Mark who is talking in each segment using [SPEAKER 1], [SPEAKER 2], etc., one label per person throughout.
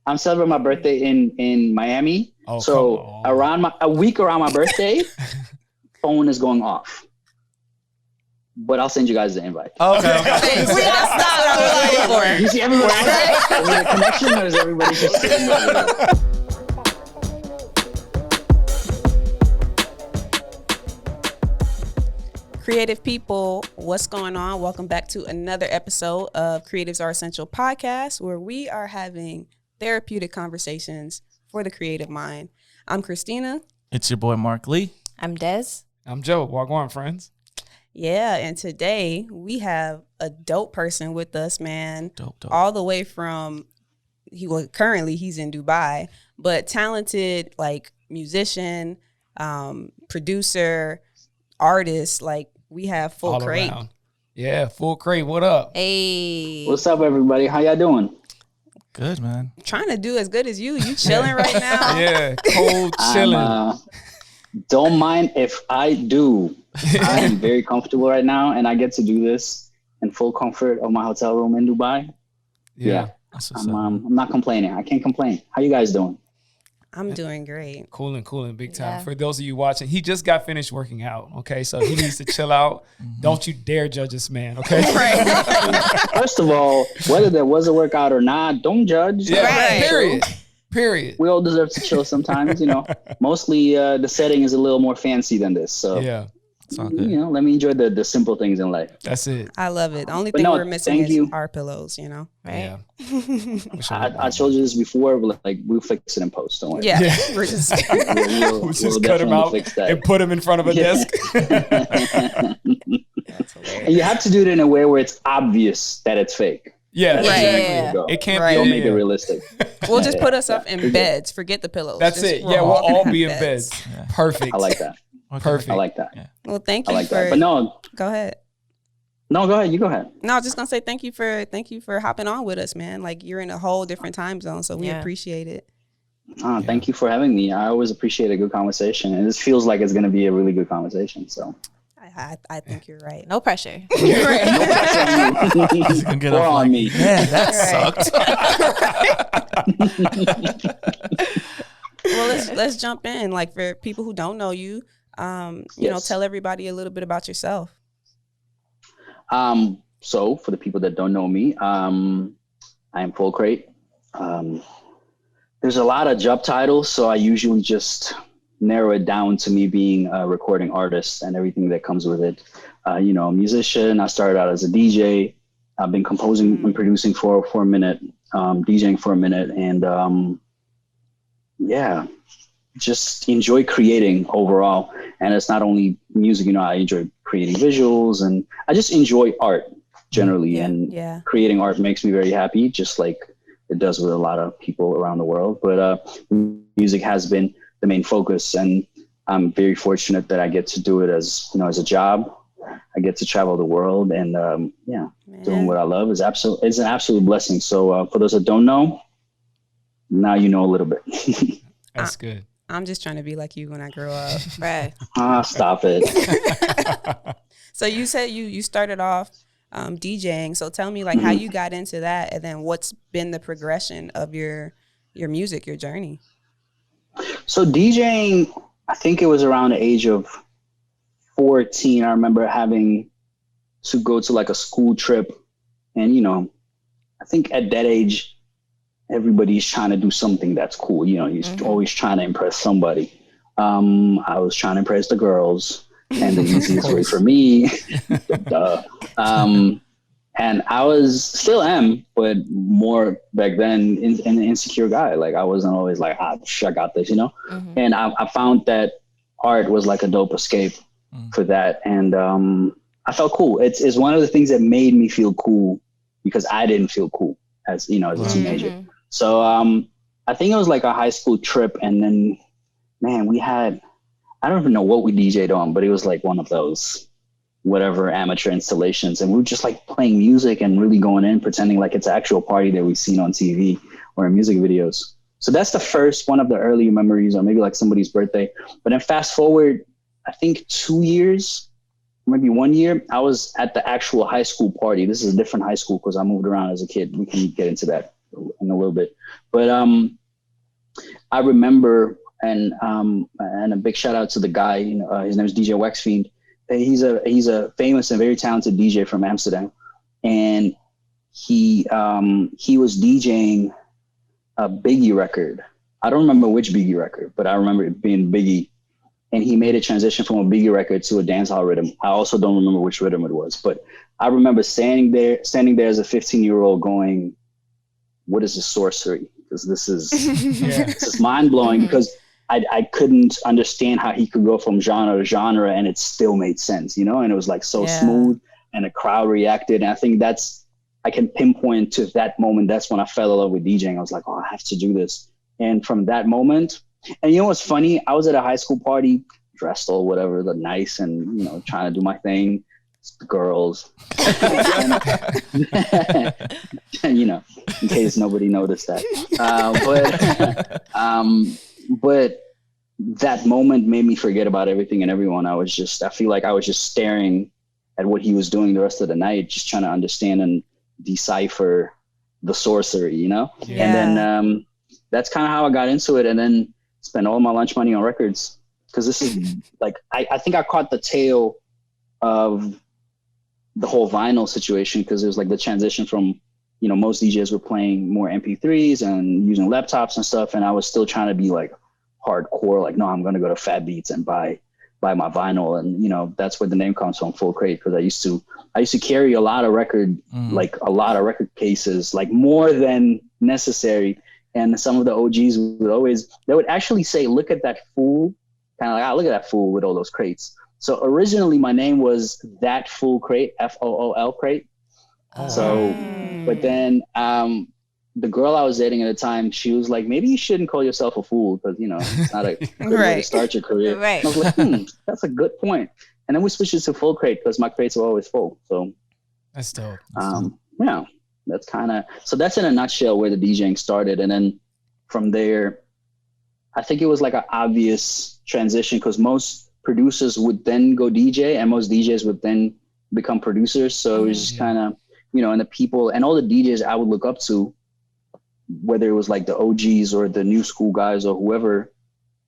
[SPEAKER 1] I'm celebrating my birthday in Miami.
[SPEAKER 2] Oh,
[SPEAKER 1] so a week around my birthday, phone is going off. But I'll send you guys the invite.
[SPEAKER 2] Okay.
[SPEAKER 3] That's not what I was looking for.
[SPEAKER 1] You see everybody? Is it a connection or is everybody just sitting there?
[SPEAKER 3] Creative people, what's going on? Welcome back to another episode of Creatives Are Essential podcast, where we are having therapeutic conversations for the creative mind. I'm Christina.
[SPEAKER 2] It's your boy Mark Lee.
[SPEAKER 4] I'm Des.
[SPEAKER 5] I'm Joe. Walk on, friends.
[SPEAKER 3] Yeah, and today we have a dope person with us, man.
[SPEAKER 2] Dope.
[SPEAKER 3] All the way from, currently he's in Dubai, but talented, like, musician, producer, artist, like, we have Full
[SPEAKER 5] All
[SPEAKER 3] Crate.
[SPEAKER 5] around. Yeah, Full Crate. What up?
[SPEAKER 4] Hey.
[SPEAKER 1] What's up, everybody? How y'all doing?
[SPEAKER 2] Good, man.
[SPEAKER 3] Trying to do as good as you. You chilling right now?
[SPEAKER 5] Yeah, cold chilling.
[SPEAKER 1] Don't mind if I do. I am very comfortable right now, and I get to do this in full comfort of my hotel room in Dubai. Yeah. I'm not complaining. I can't complain. How you guys doing?
[SPEAKER 3] I'm doing great.
[SPEAKER 5] Cooling big time.
[SPEAKER 4] Yeah.
[SPEAKER 5] For those of you watching, he just got finished working out, okay? So he needs to chill out. Don't you dare judge this man, okay?
[SPEAKER 1] First of all, whether there was a workout or not, don't judge.
[SPEAKER 5] Yeah,
[SPEAKER 3] Right.
[SPEAKER 5] Period.
[SPEAKER 1] We all deserve to chill sometimes, you know. Mostly the setting is a little more fancy than this. So,
[SPEAKER 5] Yeah,
[SPEAKER 2] It's all good.
[SPEAKER 1] you know, let me enjoy the simple things in life.
[SPEAKER 5] that's it.
[SPEAKER 3] I love it. The only
[SPEAKER 1] But
[SPEAKER 3] thing
[SPEAKER 1] no,
[SPEAKER 3] we're missing
[SPEAKER 1] thank
[SPEAKER 3] is
[SPEAKER 1] you.
[SPEAKER 3] our pillows, you know?
[SPEAKER 5] Yeah.
[SPEAKER 4] Right?
[SPEAKER 1] I told you this before, but like we'll fix it in post. Don't worry.
[SPEAKER 3] Yeah.
[SPEAKER 5] Yeah.
[SPEAKER 3] We're just
[SPEAKER 1] We'll
[SPEAKER 5] Just cut him
[SPEAKER 1] definitely
[SPEAKER 5] out
[SPEAKER 1] fix that.
[SPEAKER 5] and put him in front of a
[SPEAKER 1] Yeah.
[SPEAKER 5] desk.
[SPEAKER 4] That's hilarious.
[SPEAKER 1] And you have to do it in a way where it's obvious that it's fake.
[SPEAKER 5] Yeah,
[SPEAKER 3] Right.
[SPEAKER 5] exactly.
[SPEAKER 4] Yeah.
[SPEAKER 1] Go.
[SPEAKER 5] It can't
[SPEAKER 3] Right.
[SPEAKER 1] Don't
[SPEAKER 5] be.
[SPEAKER 1] make it realistic.
[SPEAKER 3] we'll just put ourselves in beds. Forget the pillows.
[SPEAKER 5] That's
[SPEAKER 3] Just-
[SPEAKER 5] it. Yeah, we'll
[SPEAKER 3] gonna
[SPEAKER 5] all
[SPEAKER 3] have
[SPEAKER 5] be in beds.
[SPEAKER 2] Yeah.
[SPEAKER 5] Perfect.
[SPEAKER 1] I like that.
[SPEAKER 2] Okay.
[SPEAKER 5] Perfect.
[SPEAKER 1] I like that.
[SPEAKER 2] Yeah.
[SPEAKER 3] Well, thank
[SPEAKER 1] I
[SPEAKER 3] you
[SPEAKER 1] like
[SPEAKER 3] for
[SPEAKER 1] that. But no,
[SPEAKER 3] go ahead.
[SPEAKER 1] go ahead. You go ahead.
[SPEAKER 3] No, I was just gonna say thank you for hopping on with us, man. Like, you're in a whole different time zone, so we
[SPEAKER 4] Yeah.
[SPEAKER 3] appreciate it.
[SPEAKER 1] Thank you for having me. I always appreciate a good conversation, and this feels like it's going to be a really good conversation. So,
[SPEAKER 3] I think you're right.
[SPEAKER 4] No pressure.
[SPEAKER 1] no pressure on you.
[SPEAKER 2] He's gonna get
[SPEAKER 1] Or
[SPEAKER 2] off
[SPEAKER 1] on
[SPEAKER 2] like,
[SPEAKER 1] me.
[SPEAKER 2] Man, that sucked.
[SPEAKER 3] Well, let's jump in. Like, for people who don't know you, you know,
[SPEAKER 1] Yes.
[SPEAKER 3] tell everybody a little bit about yourself.
[SPEAKER 1] So for the people that don't know me, I am Full Crate. There's a lot of job titles, so I usually just narrow it down to me being a recording artist and everything that comes with it. You know, a musician. I started out as a DJ. I've been composing and producing for a minute, DJing for a minute, and just enjoy creating overall. And it's not only music, you know, I enjoy creating visuals, and I just enjoy art generally. And
[SPEAKER 3] Yeah.
[SPEAKER 1] creating art makes me very happy, just like it does with a lot of people around the world. But music has been the main focus, and I'm very fortunate that I get to do it as, you know, as a job. I get to travel the world, and doing what I love is an absolute blessing. So for those that don't know, now you know a little bit.
[SPEAKER 5] That's good.
[SPEAKER 3] I'm just trying to be like you when I grow up.
[SPEAKER 4] Right.
[SPEAKER 1] Stop it.
[SPEAKER 3] So you said you started off DJing. So tell me, like, how you got into that, and then what's been the progression of your music, your journey.
[SPEAKER 1] So DJing, I think it was around the age of 14. I remember having to go to like a school trip, and, you know, I think at that age, everybody's trying to do something that's cool. You know, you're always trying to impress somebody. I was trying to impress the girls, and the easiest way for me, and I still am, but more back then, an insecure guy. Like, I wasn't always like, I got this, you know? And I found that art was like a dope escape for that. And I felt cool. It's one of the things that made me feel cool, because I didn't feel cool as a teenager. So I think it was like a high school trip. And then, man, I don't even know what we DJ'd on, but it was like one of those whatever amateur installations, and we were just like playing music and really going in, pretending like it's an actual party that we've seen on TV or in music videos. So that's the first one of the early memories, or maybe like somebody's birthday. But then fast forward, I think 2 years, maybe 1 year, I was at the actual high school party. This is a different high school because I moved around as a kid. We can get into that in a little bit. But I remember, and a big shout out to the guy. His name is DJ Wexfiend. He's a famous and very talented DJ from Amsterdam, and he was DJing a Biggie record. I don't remember which Biggie record, but I remember it being Biggie. And he made a transition from a Biggie record to a dancehall rhythm. I also don't remember which rhythm it was, but I remember standing there as a 15-year-old going, what is this sorcery? Because this is this is mind blowing, because I couldn't understand how he could go from genre to genre and it still made sense, and it was like so smooth and the crowd reacted. And I think I can pinpoint to that moment. That's when I fell in love with DJing. I was like, oh, I have to do this. And from that moment, and what's funny? I was at a high school party, dressed all whatever, the nice, and trying to do my thing. It's the girls, and, in case nobody noticed that. But that moment made me forget about everything and everyone. I feel like I was just staring at what he was doing the rest of the night, just trying to understand and decipher the sorcery, And then that's kind of how I got into it, and then spend all my lunch money on records, because this is like I think I caught the tail of the whole vinyl situation, because it was like the transition from most DJs were playing more MP3s and using laptops and stuff, and I was still trying to be like hardcore, like, no, I'm gonna go to Fat Beats and buy my vinyl. And that's where the name comes from, Full Crate, because I used to carry a lot of record cases, like more than necessary. And some of the OGs would actually say, look at that fool, kind of like, look at that fool with all those crates. So originally my name was That Fool Crate, FOOL Crate. So, but then the girl I was dating at the time, she was like, maybe you shouldn't call yourself a fool, because, it's not a good way to start your career.
[SPEAKER 3] Right.
[SPEAKER 1] And I was like, that's a good point. And then we switched it to Full Crate, because my crates were always full. So
[SPEAKER 5] that's dope.
[SPEAKER 1] That's that's in a nutshell where the DJing started. And then from there, I think it was like an obvious transition, because most producers would then go DJ and most DJs would then become producers. So it was just kind of, and the people and all the DJs I would look up to, whether it was like the OGs or the new school guys or whoever,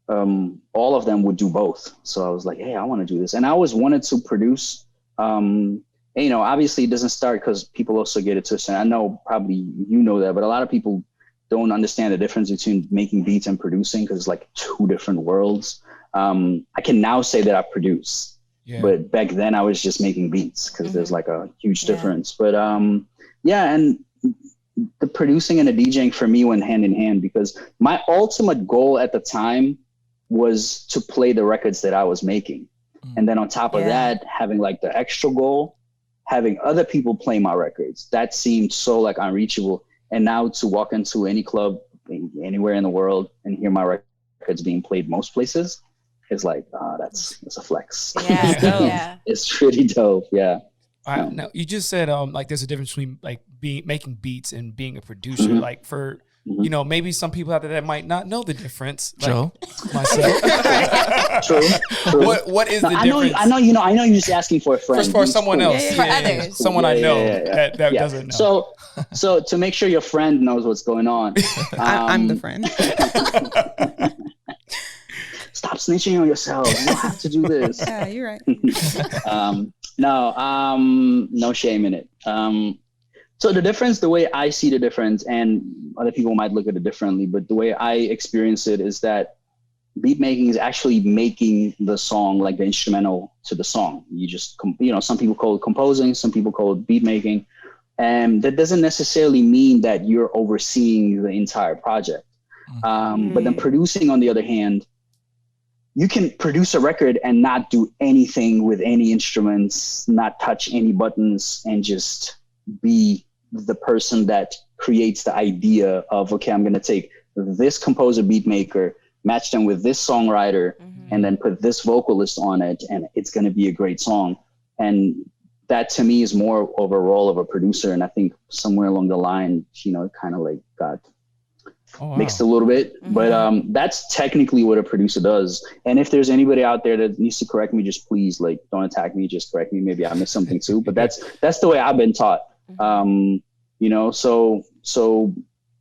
[SPEAKER 1] all of them would do both. So I was like, hey, I want to do this. And I always wanted to produce. And, obviously it doesn't start, because people also get it twisted. I know probably that, but a lot of people don't understand the difference between making beats and producing, because it's like two different worlds. I can now say that I produce, but back then I was just making beats, because there's like a huge difference. But and the producing and the DJing for me went hand in hand, because my ultimate goal at the time was to play the records that I was making. And then on top of that, having like the extra goal, having other people play my records, that seemed so like unreachable. And now to walk into any club anywhere in the world and hear my records being played most places is like, that's a flex.
[SPEAKER 3] Yeah,
[SPEAKER 1] It's pretty dope. Yeah.
[SPEAKER 5] All right, now you just said like there's a difference between like making beats and being a producer. Like for maybe some people out there that might not know the difference. Like
[SPEAKER 2] Joe,
[SPEAKER 5] myself.
[SPEAKER 1] True.
[SPEAKER 5] What is the difference?
[SPEAKER 1] I know you're just asking for a friend.
[SPEAKER 5] For someone else.
[SPEAKER 3] For others.
[SPEAKER 5] Someone I know that doesn't know.
[SPEAKER 1] So to make sure your friend knows what's going on.
[SPEAKER 3] I'm the friend.
[SPEAKER 1] Stop snitching on yourself. You don't have to do this.
[SPEAKER 3] Yeah, you're right.
[SPEAKER 1] No shame in it. So the difference, the way I see the difference, and other people might look at it differently, but the way I experience it is that beat making is actually making the song, like the instrumental to the song. You just, some people call it composing, some people call it beat making. And that doesn't necessarily mean that you're overseeing the entire project. But then producing, on the other hand, you can produce a record and not do anything with any instruments, not touch any buttons, and just be the person that creates the idea of, okay, I'm going to take this composer beat maker, match them with this songwriter, and then put this vocalist on it, and it's going to be a great song. And that to me is more of a role of a producer. And I think somewhere along the line, it kind of like got mixed a little bit, but that's technically what a producer does. And if there's anybody out there that needs to correct me, just please, like, don't attack me, just correct me. Maybe I missed something too, but that's the way I've been taught. So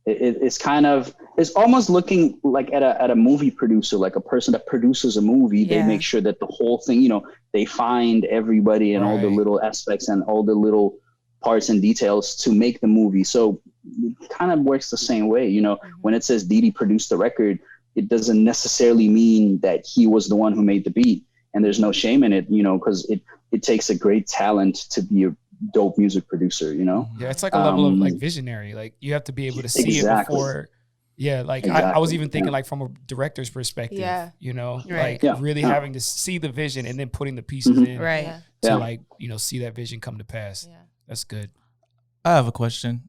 [SPEAKER 1] it's kind of, it's almost looking like at a movie producer, like a person that produces a movie. They make sure that the whole thing, you know, they find everybody and all the little aspects and all the little parts and details to make the movie. So it kind of works the same way, you know. When it says Didi produced the record, it doesn't necessarily mean that he was the one who made the beat, and there's no shame in it, you know, because it takes a great talent to be a dope music producer, you know.
[SPEAKER 5] Yeah, it's like a level of like visionary. Like you have to be able to see it before. Yeah, like I was even thinking like from a director's perspective, you know, like really having to see the vision and then putting the pieces in to like, you know, see that vision come to pass. Yeah. That's good.
[SPEAKER 2] I have a question.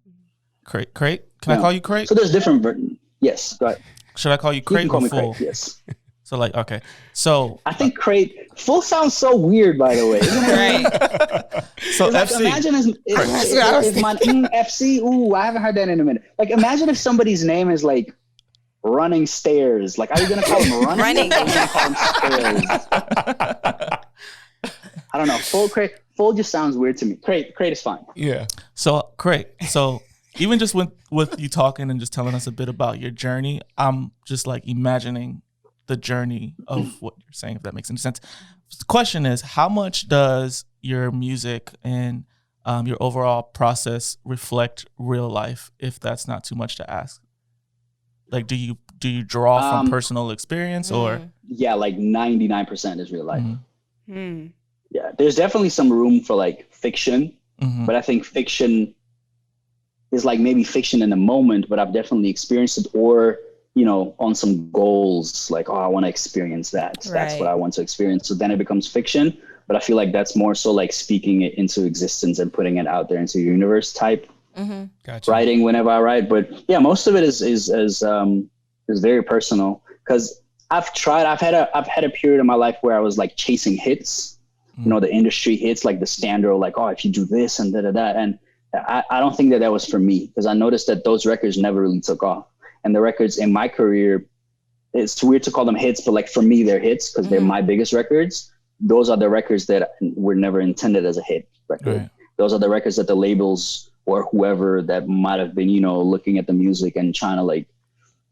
[SPEAKER 2] Crate? Can I call you Crate?
[SPEAKER 1] So there's different versions. Yes, go ahead.
[SPEAKER 2] Should I call you Crate or Full?
[SPEAKER 1] Crate, yes.
[SPEAKER 2] So like, okay. So
[SPEAKER 1] I think Crate, Full sounds so weird, by the way. Isn't it?
[SPEAKER 3] Right.
[SPEAKER 2] So
[SPEAKER 1] like,
[SPEAKER 2] FC.
[SPEAKER 1] Imagine if my FC, ooh, I haven't heard that in a minute. Like imagine if somebody's name is like Running Stairs. Like, are you going to call him Running? Or are you going to call him Stairs? I don't know. Full just sounds weird to me. Crate is fine.
[SPEAKER 5] Yeah.
[SPEAKER 2] So Crate. So even just with you talking and just telling us a bit about your journey, I'm just like imagining the journey of what you're saying, if that makes any sense. The question is, how much does your music and your overall process reflect real life, if that's not too much to ask? Like, do you draw from personal experience or?
[SPEAKER 1] Yeah, like 99% is real life. Yeah, there's definitely some room for like fiction, but I think fiction is like maybe fiction in the moment, but I've definitely experienced it, or, you know, on some goals, like, oh, I want to experience that. Right. That's what I want to experience. So then it becomes fiction, but I feel like that's more so like speaking it into existence and putting it out there into the universe type writing whenever I write. But yeah, most of it is very personal, because I've had a period in my life where I was like chasing hits, you know, the industry hits, like the standard, like, oh, if you do this and da-da-da. And I don't think that was for me, because I noticed that those records never really took off. And the records in my career, it's weird to call them hits, but like for me, they're hits because they're my biggest records. Those are the records that were never intended as a hit record. Right. Those are the records that the labels or whoever that might have been, you know, looking at the music and trying to like,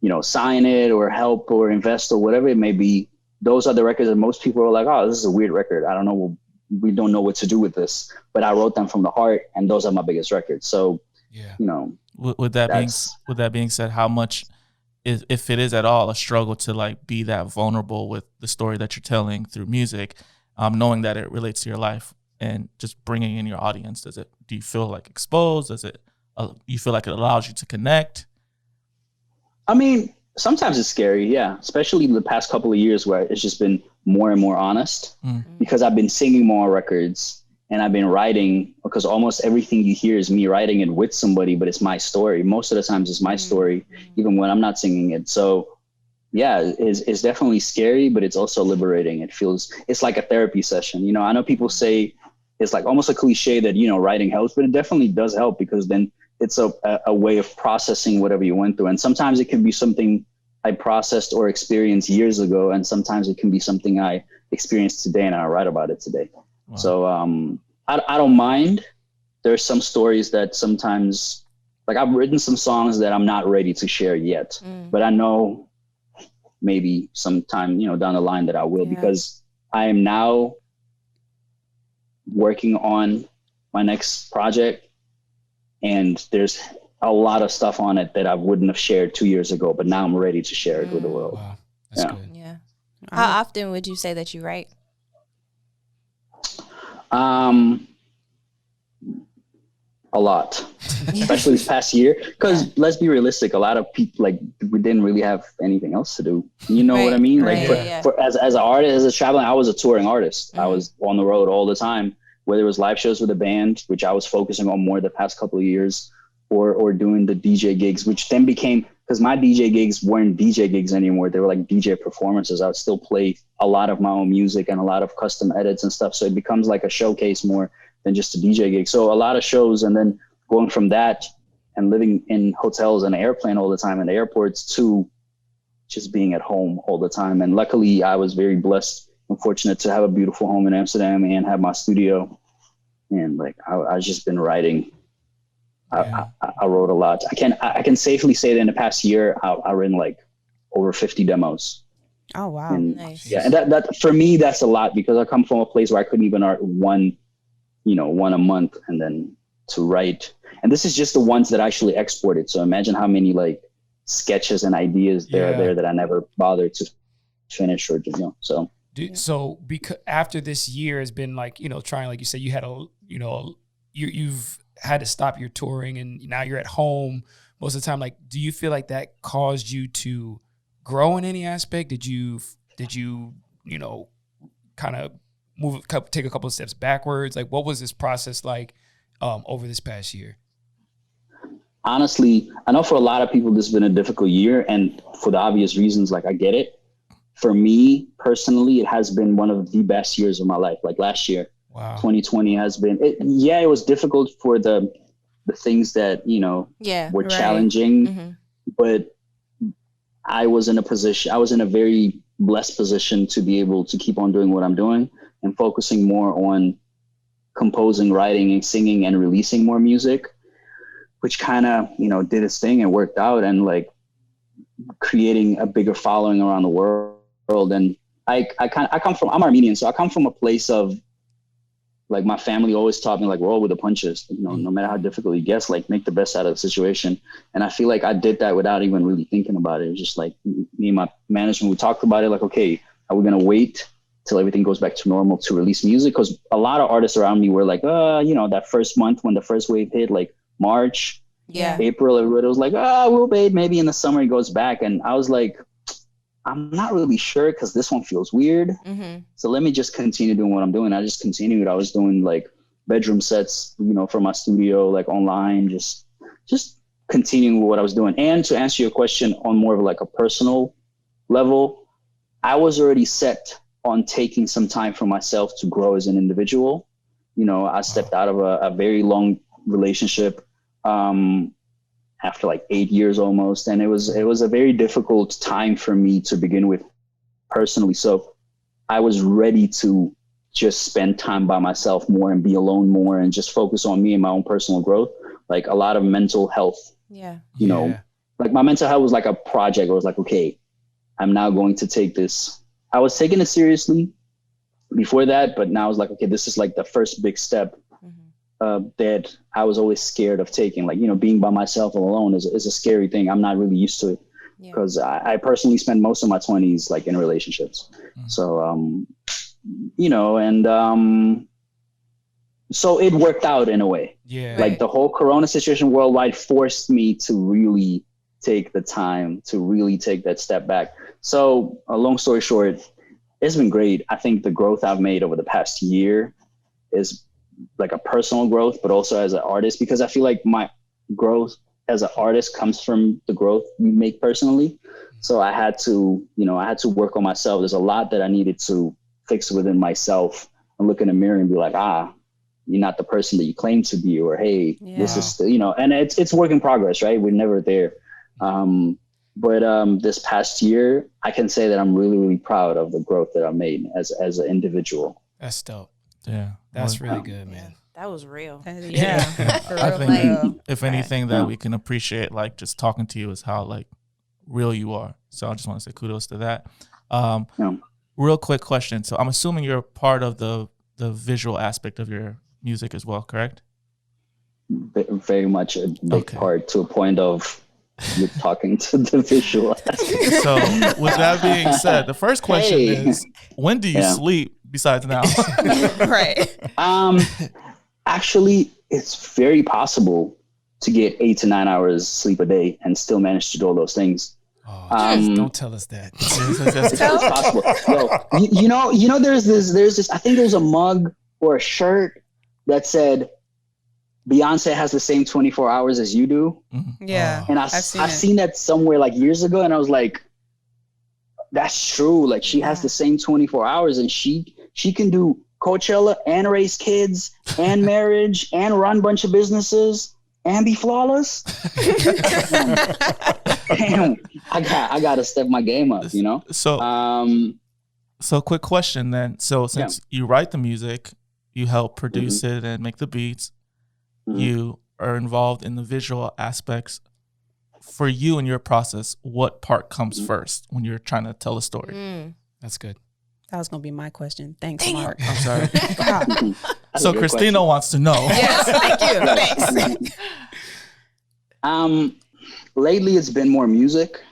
[SPEAKER 1] you know, sign it or help or invest or whatever it may be. Those are the records that most people are like, oh, this is a weird record. I don't know. We don't know what to do with this, but I wrote them from the heart, and those are my biggest records. So, you know,
[SPEAKER 2] with that being said, how much is, if it is at all, a struggle to like be that vulnerable with the story that you're telling through music, knowing that it relates to your life and just bringing in your audience? Do you feel like exposed? You feel like it allows you to connect?
[SPEAKER 1] I mean, sometimes it's scary. Yeah. Especially the past couple of years where it's just been more and more honest, because I've been singing more records and I've been writing, because almost everything you hear is me writing it with somebody, but it's my story. Most of the times it's my story, even when I'm not singing it. So yeah, it's definitely scary, but it's also liberating. It's like a therapy session. You know, I know people say it's like almost a cliche that, you know, writing helps, but it definitely does help, because then it's a way of processing whatever you went through. And sometimes it can be something I processed or experienced years ago, and sometimes it can be something I experienced today and I write about it today. Wow. So I don't mind. There's some stories that sometimes, like I've written some songs that I'm not ready to share yet, but I know maybe sometime, you know, down the line that I will, because I am now working on my next project, and there's a lot of stuff on it that I wouldn't have shared 2 years ago, but now I'm ready to share it with the world.
[SPEAKER 5] Wow, that's good.
[SPEAKER 4] Yeah. How often would you say that you write?
[SPEAKER 1] A lot, especially this past year, because let's be realistic, a lot of people, like, we didn't really have anything else to do. You know what I mean? Like for as an artist, as a traveling, I was a touring artist. I was on the road all the time, whether it was live shows with a band, which I was focusing on more the past couple of years, or doing the DJ gigs, which then became, because my DJ gigs weren't DJ gigs anymore. They were like DJ performances. I would still play a lot of my own music and a lot of custom edits and stuff. So it becomes like a showcase more than just a DJ gig. So a lot of shows, and then going from that and living in hotels and airplane all the time and airports to just being at home all the time. And luckily I was very blessed and fortunate to have a beautiful home in Amsterdam and have my studio. And like, I've just been writing I wrote a lot. I can safely say that in the past year, I've written like over 50 demos.
[SPEAKER 3] Oh, wow.
[SPEAKER 1] And,
[SPEAKER 4] Nice.
[SPEAKER 1] Yeah. And that for me, that's a lot because I come from a place where I couldn't even write one a month, and then to write. And this is just the ones that I actually exported. So imagine how many like sketches and ideas there are there that I never bothered to finish or, so.
[SPEAKER 5] So because after this year has been like, trying, like you said, you had you've had to stop your touring and now you're at home most of the time. Like, do you feel like that caused you to grow in any aspect? Did you kind of take a couple of steps backwards? Like, what was this process like over this past year?
[SPEAKER 1] Honestly, I know for a lot of people, this has been a difficult year, and for the obvious reasons, like I get it. For me personally, it has been one of the best years of my life. Like last year, wow. 2020 has been, it was difficult for the things that, were challenging, but I was in a very blessed position to be able to keep on doing what I'm doing and focusing more on composing, writing, and singing and releasing more music, which kind of, did its thing and worked out, and like creating a bigger following around the world. And I'm Armenian, so I come from a place of like, my family always taught me like, roll with the punches, no matter how difficult it gets, like make the best out of the situation. And I feel like I did that without even really thinking about it. It was just like me and my management, we talked about it like, okay, are we going to wait till everything goes back to normal to release music? Because a lot of artists around me were like, that first month when the first wave hit, like March, April, everybody was like, we'll wait, maybe in the summer it goes back. And I was like, I'm not really sure because this one feels weird. So let me just continue doing what I'm doing. I just continued. I was doing like bedroom sets, for my studio, like online, just continuing with what I was doing. And to answer your question on more of like a personal level, I was already set on taking some time for myself to grow as an individual. I stepped out of a very long relationship after like 8 years almost. And it was a very difficult time for me to begin with personally. So I was ready to just spend time by myself more and be alone more and just focus on me and my own personal growth. Like a lot of mental health, like my mental health was like a project. I was like, okay, I'm now going to take this. I was taking it seriously before that, but now I was like, okay, this is like the first big step that I was always scared of taking. Like, being by myself alone is a scary thing. I'm not really used to it because I personally spent most of my 20s like in relationships. So, so it worked out in a way. Like the whole Corona situation worldwide forced me to really take the time to really take that step back. So a long story short, it's been great. I think the growth I've made over the past year is like a personal growth, but also as an artist, because I feel like my growth as an artist comes from the growth you make personally. So I had to work on myself. There's a lot that I needed to fix within myself and look in the mirror and be like, you're not the person that you claim to be, or, hey, this is still, and it's work in progress, right? We're never there. But this past year, I can say that I'm really, really proud of the growth that I've made as an individual.
[SPEAKER 5] That's dope.
[SPEAKER 2] Yeah.
[SPEAKER 5] That's really good, man.
[SPEAKER 4] That was real.
[SPEAKER 3] Yeah.
[SPEAKER 2] I think if anything that we can appreciate, like just talking to you, is how like real you are. So I just want to say kudos to that. Real quick question. So I'm assuming you're part of the visual aspect of your music as well, correct?
[SPEAKER 1] Very much a big part, to a point of you're talking to the visual aspect.
[SPEAKER 2] So with that being said, the first question is, when do you sleep besides now?
[SPEAKER 3] Right.
[SPEAKER 1] Actually, it's very possible to get 8 to 9 hours sleep a day and still manage to do all those things.
[SPEAKER 5] Don't tell us that.
[SPEAKER 1] It's possible. Yo, there's this, I think there's a mug or a shirt that said Beyonce has the same 24 hours as you do.
[SPEAKER 3] Yeah.
[SPEAKER 1] And I've seen that somewhere like years ago, and I was like, that's true. Like she has the same 24 hours, and she can do Coachella and raise kids and marriage and run a bunch of businesses and be flawless. Damn, I gotta step my game up,
[SPEAKER 2] So quick question then. So since you write the music, you help produce it and make the beats, you are involved in the visual aspects, for you in your process, what part comes first when you're trying to tell a story?
[SPEAKER 5] That's good.
[SPEAKER 3] That was going to be my question. Thanks, Mark.
[SPEAKER 2] I'm sorry. So Christina wants to know.
[SPEAKER 3] Yes, thank you. Thanks.
[SPEAKER 1] Lately, it's been more music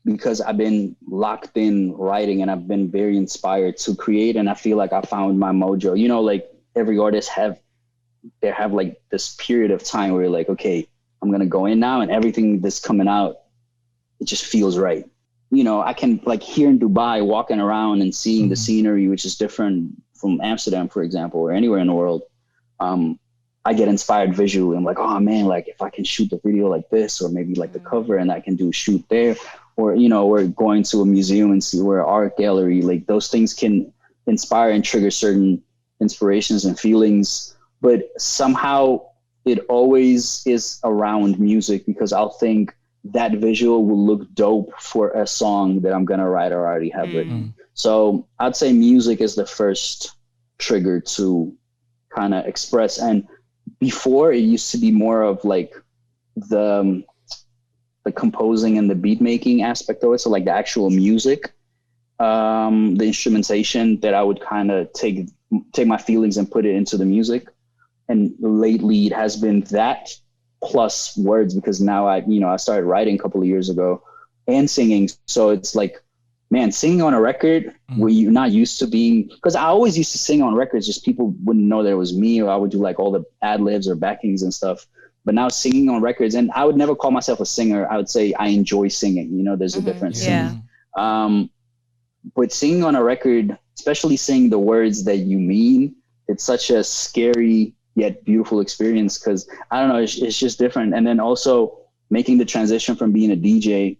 [SPEAKER 1] because I've been locked in writing and I've been very inspired to create. And I feel like I found my mojo. You know, like every artist have like this period of time where you're like, okay, I'm going to go in now and everything that's coming out, it just feels right. You know, I can like here in Dubai, walking around and seeing the scenery, which is different from Amsterdam, for example, or anywhere in the world. I get inspired visually. I'm like, oh man, like if I can shoot the video like this, or maybe like the cover and I can do a shoot there, or, you know, we're going to a museum and see where art gallery, like those things can inspire and trigger certain inspirations and feelings. But somehow it always is around music because I'll think that visual will look dope for a song that I'm going to write or already have written. So I'd say music is the first trigger to kind of express. And before it used to be more of like the composing and the beat making aspect of it. So like the actual music, the instrumentation that I would kind of take my feelings and put it into the music. And lately it has been that plus words, because now I started writing a couple of years ago and singing. So it's like, man, singing on a record where you're not used to being, because I always used to sing on records, just people wouldn't know that it was me, or I would do like all the ad libs or backings and stuff. But now singing on records, and I would never call myself a singer. I would say I enjoy singing. You know, there's a difference.
[SPEAKER 3] Yeah.
[SPEAKER 1] But singing on a record, especially saying the words that you mean, it's such a scary yet beautiful experience, because I don't know, it's just different. And then also making the transition from being a DJ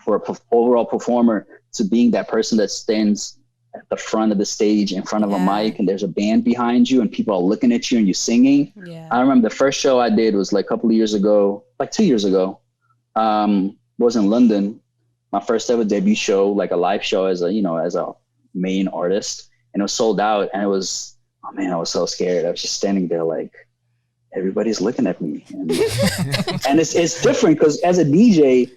[SPEAKER 1] for an overall performer to being that person that stands at the front of the stage in front of a mic and there's a band behind you and people are looking at you and you're singing. I remember the first show I did was like a couple of years ago, like 2 years ago, was in London. My first ever debut show, like a live show as a main artist, and it was sold out. And it was, oh man, I was so scared. I was just standing there like, everybody's looking at me. And, and it's different because as a DJ,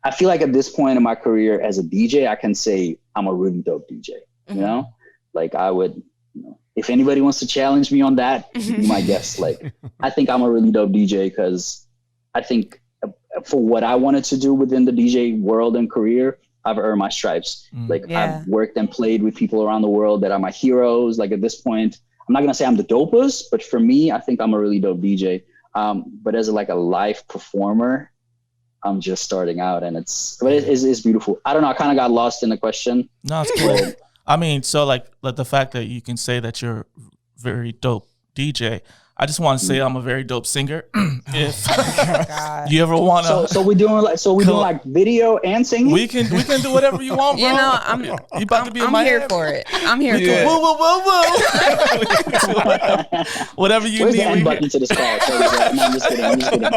[SPEAKER 1] I feel like at this point in my career as a DJ, I can say I'm a really dope DJ, you know? Like I would, if anybody wants to challenge me on that, be my guest. Like, I think I'm a really dope DJ because I think for what I wanted to do within the DJ world and career, I've earned my stripes. I've worked and played with people around the world that are my heroes. Like at this point, I'm not gonna say I'm the dopest, but for me, I think I'm a really dope DJ. But as a live performer, I'm just starting out, and it's beautiful. I don't know. I kind of got lost in the question.
[SPEAKER 2] No, it's cool. I mean, so like the fact that you can say that you're very dope DJ. I just want to say I'm a very dope singer. If you ever want to,
[SPEAKER 1] so we're doing like video and singing.
[SPEAKER 2] We can do whatever you want, bro.
[SPEAKER 3] You know, I'm here for it. I'm here for it.
[SPEAKER 2] Whoa. Whatever you need.
[SPEAKER 1] Where's the end button to this call? No, I'm just kidding.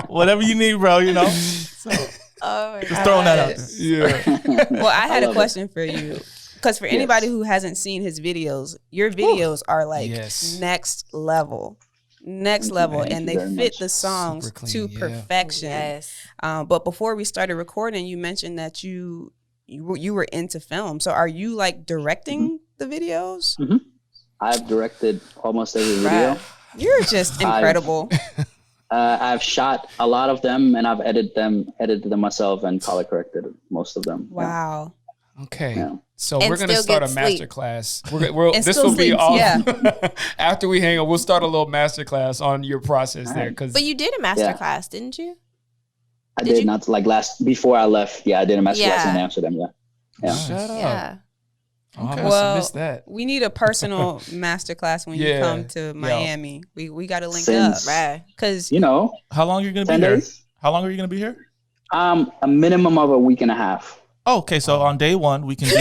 [SPEAKER 2] Whatever you need, bro. You know. So, just throwing that out there.
[SPEAKER 5] Yeah.
[SPEAKER 3] Well, I had a question for you. Because for anybody who hasn't seen his videos, your videos are like next level, and they fit the songs to perfection. But before we started recording, you mentioned that you were into film. So are you like directing the videos?
[SPEAKER 1] I've directed almost every video.
[SPEAKER 3] You're just incredible.
[SPEAKER 1] I've shot a lot of them, and I've edited them myself and color corrected most of them.
[SPEAKER 3] Wow.
[SPEAKER 5] Okay.
[SPEAKER 1] Yeah.
[SPEAKER 5] So we're going to start a master class. This will be off. After we hang up, we'll start a little master class on your process there.
[SPEAKER 4] But you did a master class, didn't you?
[SPEAKER 1] I did not before I left. Yeah, I did a master class in Amsterdam. Yeah.
[SPEAKER 5] Shut up.
[SPEAKER 4] Yeah.
[SPEAKER 5] Okay.
[SPEAKER 3] Well,
[SPEAKER 5] missed that.
[SPEAKER 3] We need a personal master class when you come to Miami. We got to link up, right? Because
[SPEAKER 2] how long are you going to be here? How long are you going to be here?
[SPEAKER 1] A minimum of a week and a half.
[SPEAKER 2] Oh, okay, so on day one we can do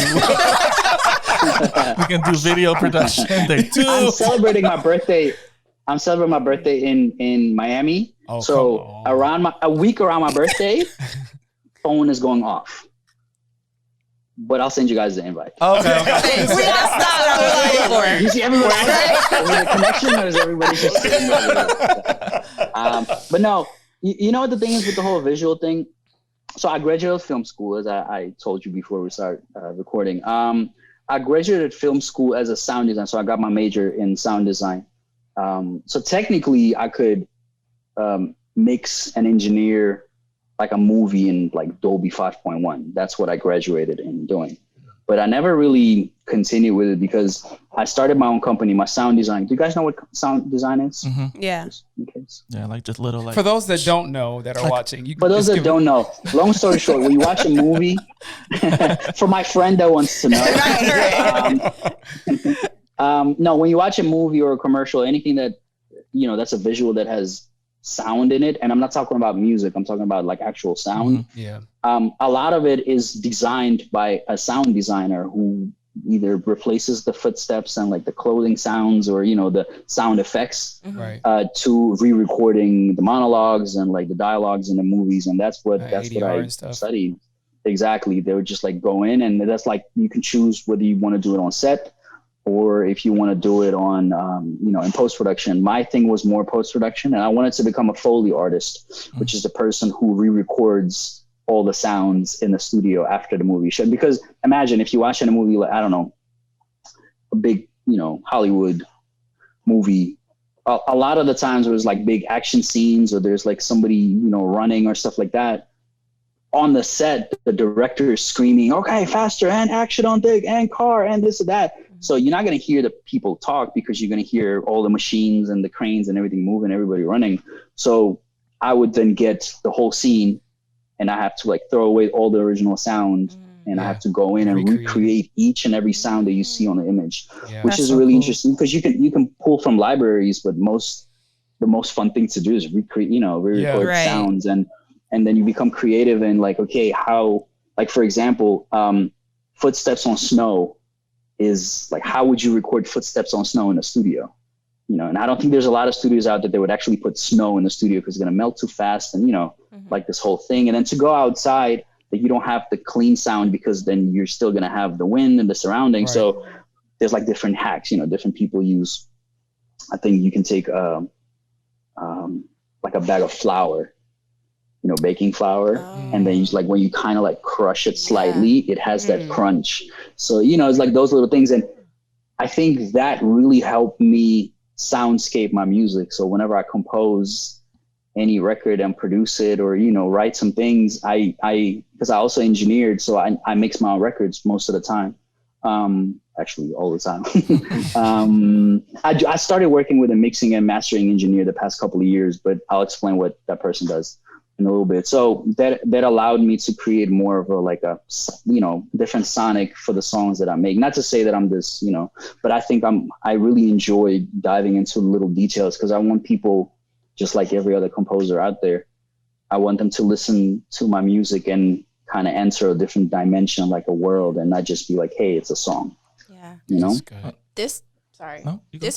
[SPEAKER 2] video production. Day two,
[SPEAKER 1] I'm celebrating my birthday in Miami.
[SPEAKER 5] Oh,
[SPEAKER 1] so a week around my birthday, phone is going off. but I'll send you guys the invite.
[SPEAKER 2] Okay.
[SPEAKER 3] That's not what I was looking for.
[SPEAKER 1] You see everybody else? Is it a connection or is everybody just sitting but no, you know what the thing is with the whole visual thing? So I graduated film school, as I told you before we start recording. I graduated film school as a sound design. So I got my major in sound design. So technically I could mix and engineer like a movie in like Dolby 5.1. That's what I graduated in doing. But I never really continued with it because I started my own company, my sound design. Do you guys know what sound design is?
[SPEAKER 3] Mm-hmm. Yeah.
[SPEAKER 1] Just in case.
[SPEAKER 2] Yeah, like just little like.
[SPEAKER 5] For those that don't know that are watching.
[SPEAKER 1] For those that don't know, long story short, when you watch a movie, for my friend that wants to know. No, when you watch a movie or a commercial, anything that, that's a visual that has sound in it, and I'm not talking about music, I'm talking about like actual sound.
[SPEAKER 5] Yeah.
[SPEAKER 1] A lot of it is designed by a sound designer who either replaces the footsteps and like the clothing sounds or the sound effects to re-recording the monologues and like the dialogues in the movies, and that's what I studied. Exactly. They would just like go in, and that's like you can choose whether you want to do it on set or if you want to do it on, in post-production. My thing was more post-production, and I wanted to become a Foley artist, which is the person who re-records all the sounds in the studio after the movie show. Because imagine if you watch in a movie, like, I don't know, a big, Hollywood movie, a lot of the times it was like big action scenes or there's like somebody, running or stuff like that. On the set, the director is screaming, okay, faster, and action on dig, and car, and this and that. So you're not going to hear the people talk because you're going to hear all the machines and the cranes and everything moving, everybody running. So I would then get the whole scene and I have to like throw away all the original sound and I have to go in and recreate each and every sound that you see on the image, which is really interesting because you can pull from libraries, but the most fun thing to do is re-record sounds and then you become creative and like, okay, how, like, for example, footsteps on snow is like, how would you record footsteps on snow in a studio? And I don't think there's a lot of studios out there that would actually put snow in the studio because it's going to melt too fast and, like this whole thing. And then to go outside that you don't have the clean sound because then you're still going to have the wind and the surroundings. Right. So there's like different hacks, different people use, I think you can take like a bag of flour, baking flour. And then like when you kind of like crush it slightly, it has that crunch. So, it's like those little things. And I think that really helped me soundscape my music. So whenever I compose any record and produce it or, write some things, because I also engineered, so I mix my own records most of the time. Actually all the time. I started working with a mixing and mastering engineer the past couple of years, but I'll explain what that person does in a little bit. So that allowed me to create more of a different sonic for the songs that I make. Not to say that I'm this, but I think I really enjoy diving into little details because I want people, just like every other composer out there, I want them to listen to my music and kind of enter a different dimension, like a world, and not just be like, hey, it's a song. Yeah.
[SPEAKER 4] This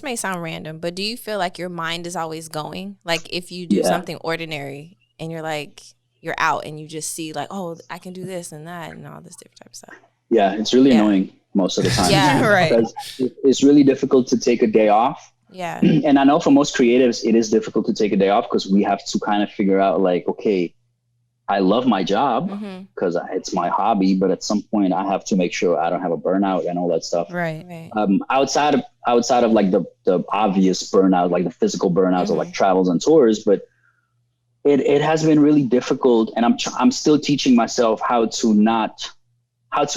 [SPEAKER 4] may sound random, but do you feel like your mind is always going? Like if you do something ordinary and you're like, you're out and you just see like, oh, I can do this and that and all this different type of stuff.
[SPEAKER 1] Yeah, it's really annoying most of the time.
[SPEAKER 4] Yeah, right.
[SPEAKER 1] Because it's really difficult to take a day off.
[SPEAKER 4] Yeah.
[SPEAKER 1] And I know for most creatives, it is difficult to take a day off because we have to kind of figure out like, okay, I love my job because it's my hobby, but at some point I have to make sure I don't have a burnout and all that stuff.
[SPEAKER 4] Right.
[SPEAKER 1] Outside of like the obvious burnout, like the physical burnouts of like travels and tours, but it has been really difficult, and I'm still teaching myself how to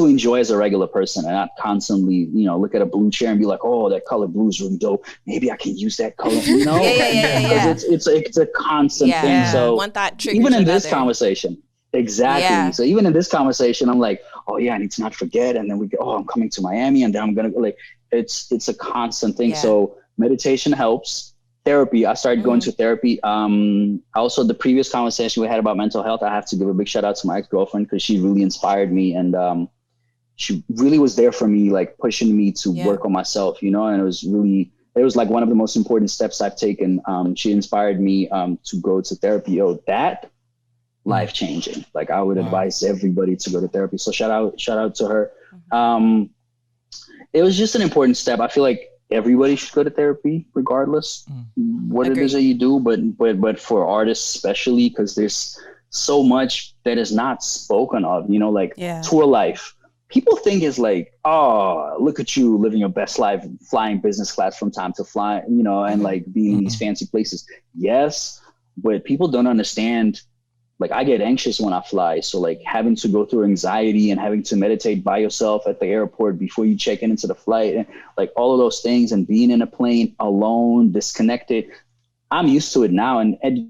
[SPEAKER 1] enjoy as a regular person and not constantly, look at a blue chair and be like, oh, that color blue is really dope. Maybe I can use that color,
[SPEAKER 4] Yeah.
[SPEAKER 1] It's a constant thing. So
[SPEAKER 4] one thought triggers
[SPEAKER 1] even in
[SPEAKER 4] another.
[SPEAKER 1] This conversation, exactly. Yeah. So even in this conversation, I'm like, oh yeah, I need to not forget. And then we go, oh, I'm coming to Miami, and then I'm gonna like, it's a constant thing. Yeah. So meditation helps. Therapy. I started going to therapy. Also, the previous conversation we had about mental health, I have to give a big shout out to my ex-girlfriend because she really inspired me, and she really was there for me, like pushing me to work on myself, and it was like one of the most important steps I've taken. She inspired me to go to therapy. life-changing. Like I would advise everybody to go to therapy. So shout out to her. It was just an important step. I feel like everybody should go to therapy regardless what it is that you do, but for artists especially, because there's so much that is not spoken of, you know, like tour life. People think it's like, oh, look at you living your best life, flying business class from time to fly, you know, and like being in these fancy places. Yes, but people don't understand. Like I get anxious when I fly. So like having to go through anxiety and having to meditate by yourself at the airport before you check into the flight and like all of those things, and being in a plane alone, disconnected. I'm used to it now, and it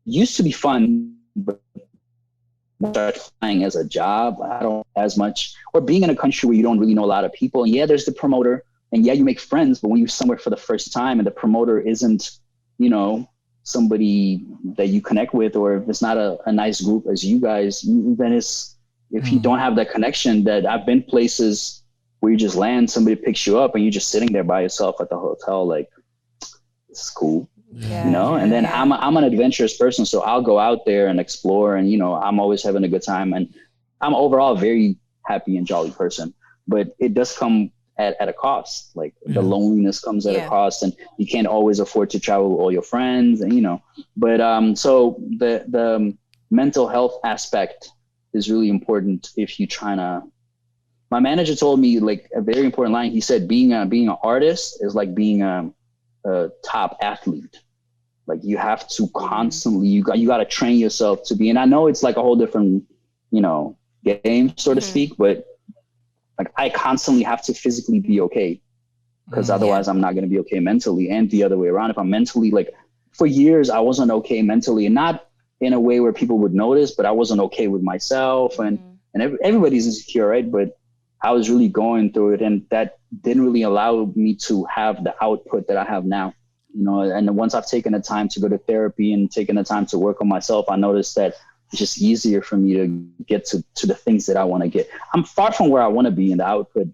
[SPEAKER 1] used to be fun, but start flying as a job, I don't as much, or being in a country where you don't really know a lot of people. And yeah, there's the promoter, and yeah, you make friends, but when you're somewhere for the first time and the promoter isn't, you know, somebody that you connect with, or if it's not a nice group as you guys, then it's, if you don't have that connection, that I've been places where you just land, somebody picks you up and you're just sitting there by yourself at the hotel, like, it's cool. You know, and then I'm an adventurous person, so I'll go out there and explore, and you know, I'm always having a good time, and I'm overall a very happy and jolly person. But it does come at a cost. Like the loneliness comes at a cost, and you can't always afford to travel with all your friends, and you know. But so the mental health aspect is really important if you're trying to. My manager told me like a very important line. He said, being an artist is like being a top athlete. Like you have to constantly, you got to train yourself to be, and I know it's like a whole different, you know, game, so to speak, but like I constantly have to physically be okay, because otherwise I'm not going to be okay mentally, and the other way around. If I'm mentally, like for years, I wasn't okay mentally, and not in a way where people would notice, but I wasn't okay with myself, and everybody's insecure, right? But I was really going through it, and that didn't really allow me to have the output that I have now, you know. And once I've taken the time to go to therapy and taken the time to work on myself, I noticed that it's just easier for me to get to the things that I want to get. I'm far from where I want to be in the output.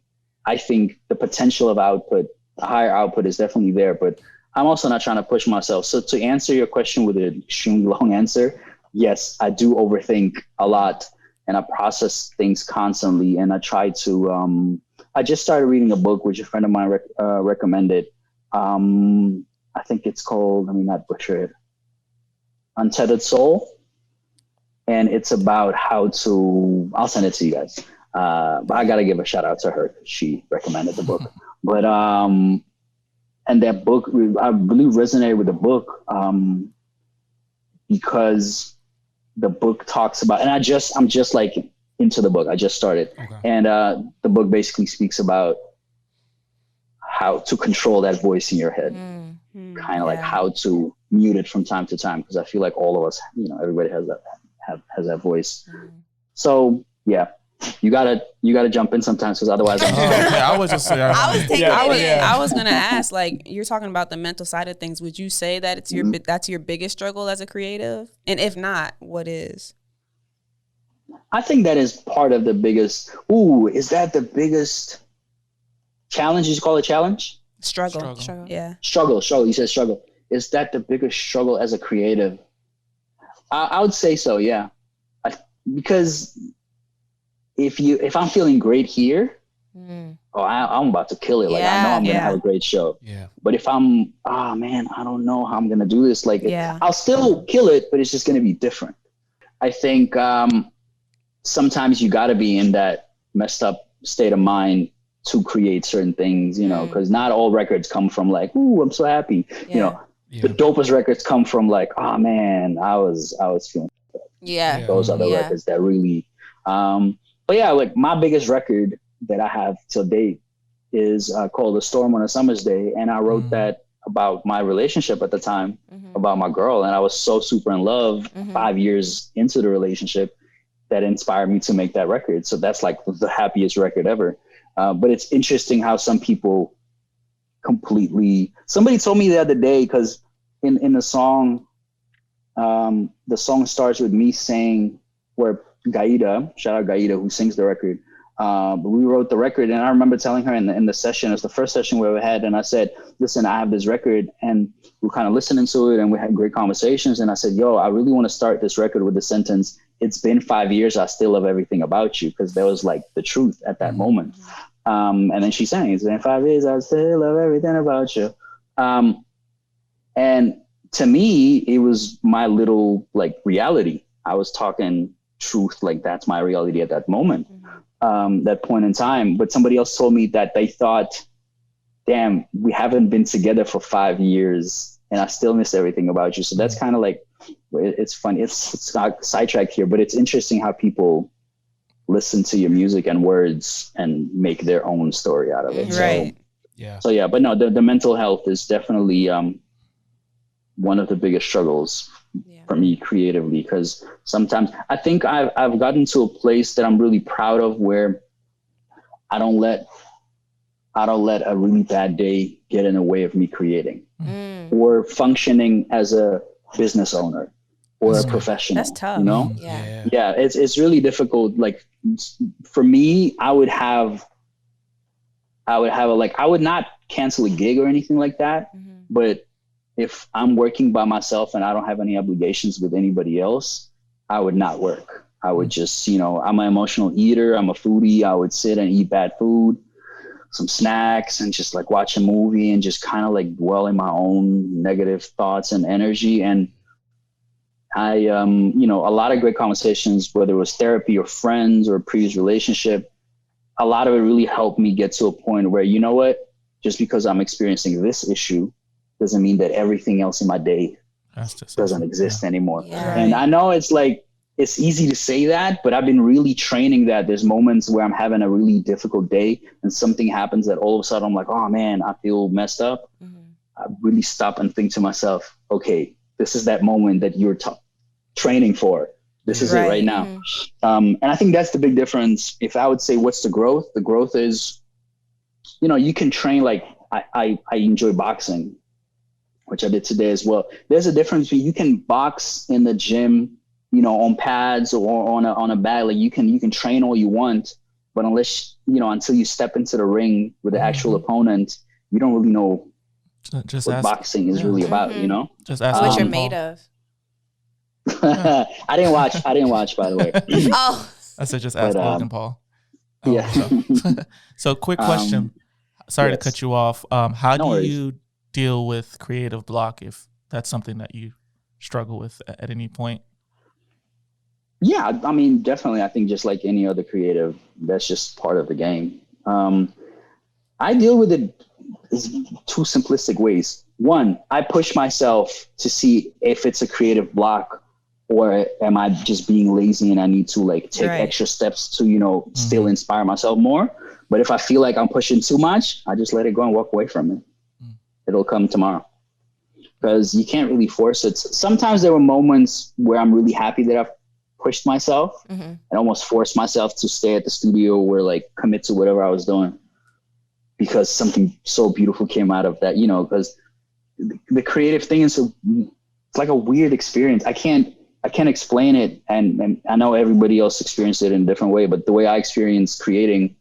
[SPEAKER 1] I think the potential of output, the higher output is definitely there, but I'm also not trying to push myself. So to answer your question with an extremely long answer, yes, I do overthink a lot. And I process things constantly, and I try to. I just started reading a book which a friend of mine recommended. I think it's called. Let me not butcher it. Untethered Soul, and it's about how to. I'll send it to you guys. But I gotta give a shout out to her. She recommended the book. But and that book, I really resonated with the book because the book talks about, and I'm just like into the book. I just started, and the book basically speaks about how to control that voice in your head, kind of like how to mute it from time to time, because I feel like all of us, you know, everybody has that voice. So yeah, you gotta jump in sometimes, because otherwise
[SPEAKER 2] I was just
[SPEAKER 3] I was gonna ask, like, you're talking about the mental side of things. Would you say that it's that's your biggest struggle as a creative? And if not, what is?
[SPEAKER 1] I think that is part of the biggest. Is that the biggest challenge? You call it challenge?
[SPEAKER 3] Struggle. Yeah.
[SPEAKER 1] Struggle. You said struggle. Is that the biggest struggle as a creative? I would say so. Yeah. Because if I'm feeling great here, I'm about to kill it. Like I know I'm gonna have a great show. Yeah. But if I'm, man, I don't know how I'm gonna do this. Like I'll still kill it, but it's just gonna be different. I think sometimes you gotta be in that messed up state of mind to create certain things, you know, because not all records come from like, ooh, I'm so happy. You know, the dopest records come from like, oh man, I was feeling. Those are the records that really. But yeah, like my biggest record that I have till date is called "A Storm on a Summer's Day," and I wrote that about my relationship at the time, about my girl, and I was so super in love 5 years into the relationship that inspired me to make that record. So that's like the happiest record ever. But it's interesting how some people somebody told me the other day, because in the song starts with me saying, where Gaida, shout out Gaida, who sings the record, But we wrote the record, and I remember telling her in the session, it was the first session we ever had, and I said, listen, I have this record, and we're kind of listening to it, and we had great conversations, and I said, yo, I really want to start this record with the sentence, it's been 5 years, I still love everything about you, because that was like the truth at that moment. And then she sang, it's been 5 years, I still love everything about you. And to me, it was my little like reality. I was talking truth, like that's my reality at that moment. That point in time. But somebody else told me that they thought, damn, we haven't been together for 5 years and I still miss everything about you. So that's kind of like, it's funny. It's not sidetracked here, but it's interesting how people listen to your music and words and make their own story out of it.
[SPEAKER 3] Right.
[SPEAKER 1] So yeah, but no, the mental health is definitely one of the biggest struggles for me creatively, because sometimes I think I've gotten to a place that I'm really proud of, where I don't let a really bad day get in the way of me creating or functioning as a business owner or a professional.
[SPEAKER 3] That's tough.
[SPEAKER 1] You know?
[SPEAKER 3] Yeah.
[SPEAKER 1] It's really difficult. Like for me, I would not cancel a gig or anything like that, but if I'm working by myself and I don't have any obligations with anybody else, I would not work. I would just, I'm an emotional eater. I'm a foodie. I would sit and eat bad food, some snacks, and just like watch a movie and just kind of like dwell in my own negative thoughts and energy. And I, a lot of great conversations, whether it was therapy or friends or previous relationship, a lot of it really helped me get to a point where, you know what, just because I'm experiencing this issue doesn't mean that everything else in my day doesn't exist anymore. Yeah. And I know it's like, it's easy to say that, but I've been really training that. There's moments where I'm having a really difficult day and something happens that all of a sudden I'm like, oh man, I feel messed up. I really stop and think to myself, okay, this is that moment that you're training for. This is it right now. And I think that's the big difference. If I would say, what's the growth is, you can train. Like I enjoy boxing, which I did today as well. There's a difference between, you can box in the gym, on pads or on a bag. Like you can train all you want, but unless, until you step into the ring with the actual opponent, you don't really know what boxing is really about,
[SPEAKER 2] Just ask
[SPEAKER 4] what you're made of.
[SPEAKER 1] I didn't watch, by the way.
[SPEAKER 2] I said just ask Logan Paul.
[SPEAKER 1] Yeah.
[SPEAKER 2] So quick question. Sorry to cut you off. How do you deal with creative block, if that's something that you struggle with at any point?
[SPEAKER 1] Yeah, I mean, definitely. I think just like any other creative, that's just part of the game. I deal with it two simplistic ways. One, I push myself to see if it's a creative block, or am I just being lazy and I need to like take extra steps to, still inspire myself more. But if I feel like I'm pushing too much, I just let it go and walk away from it. It'll come tomorrow, because you can't really force it. Sometimes there were moments where I'm really happy that I've pushed myself and almost forced myself to stay at the studio or like commit to whatever I was doing, because something so beautiful came out of that, because the creative thing is it's like a weird experience. I can't explain it. And I know everybody else experienced it in a different way, but the way I experienced creating,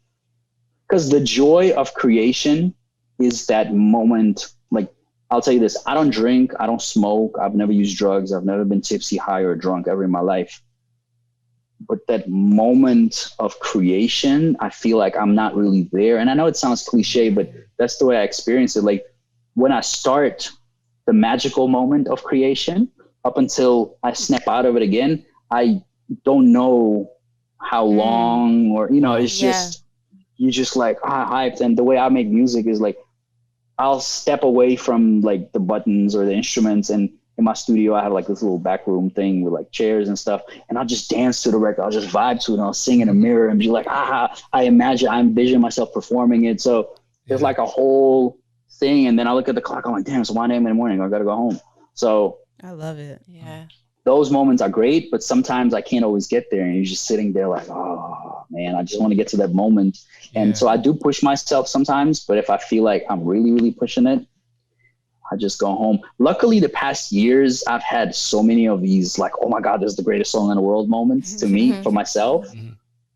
[SPEAKER 1] because the joy of creation is that moment. Like, I'll tell you this, I don't drink, I don't smoke, I've never used drugs, I've never been tipsy, high, or drunk ever in my life. But that moment of creation, I feel like I'm not really there. And I know it sounds cliche, but that's the way I experience it. Like when I start the magical moment of creation, up until I snap out of it again, I don't know how long, or, it's just, you just like hyped. And the way I make music is like, I'll step away from like the buttons or the instruments, and in my studio I have like this little back room thing with like chairs and stuff, and I'll just dance to the record. I'll just vibe to it, and I'll sing in a mirror and be like, I envision myself performing it. So there's like a whole thing, and then I look at the clock, I'm like, damn, it's 1 a.m. in the morning, I gotta go home. So
[SPEAKER 3] I love it. Yeah.
[SPEAKER 1] Those moments are great, but sometimes I can't always get there, and you're just sitting there like, oh man, I just want to get to that moment. And so I do push myself sometimes, but if I feel like I'm really, really pushing it, I just go home. Luckily, the past years, I've had so many of these like, oh my God, this is the greatest song in the world moments to me, for myself.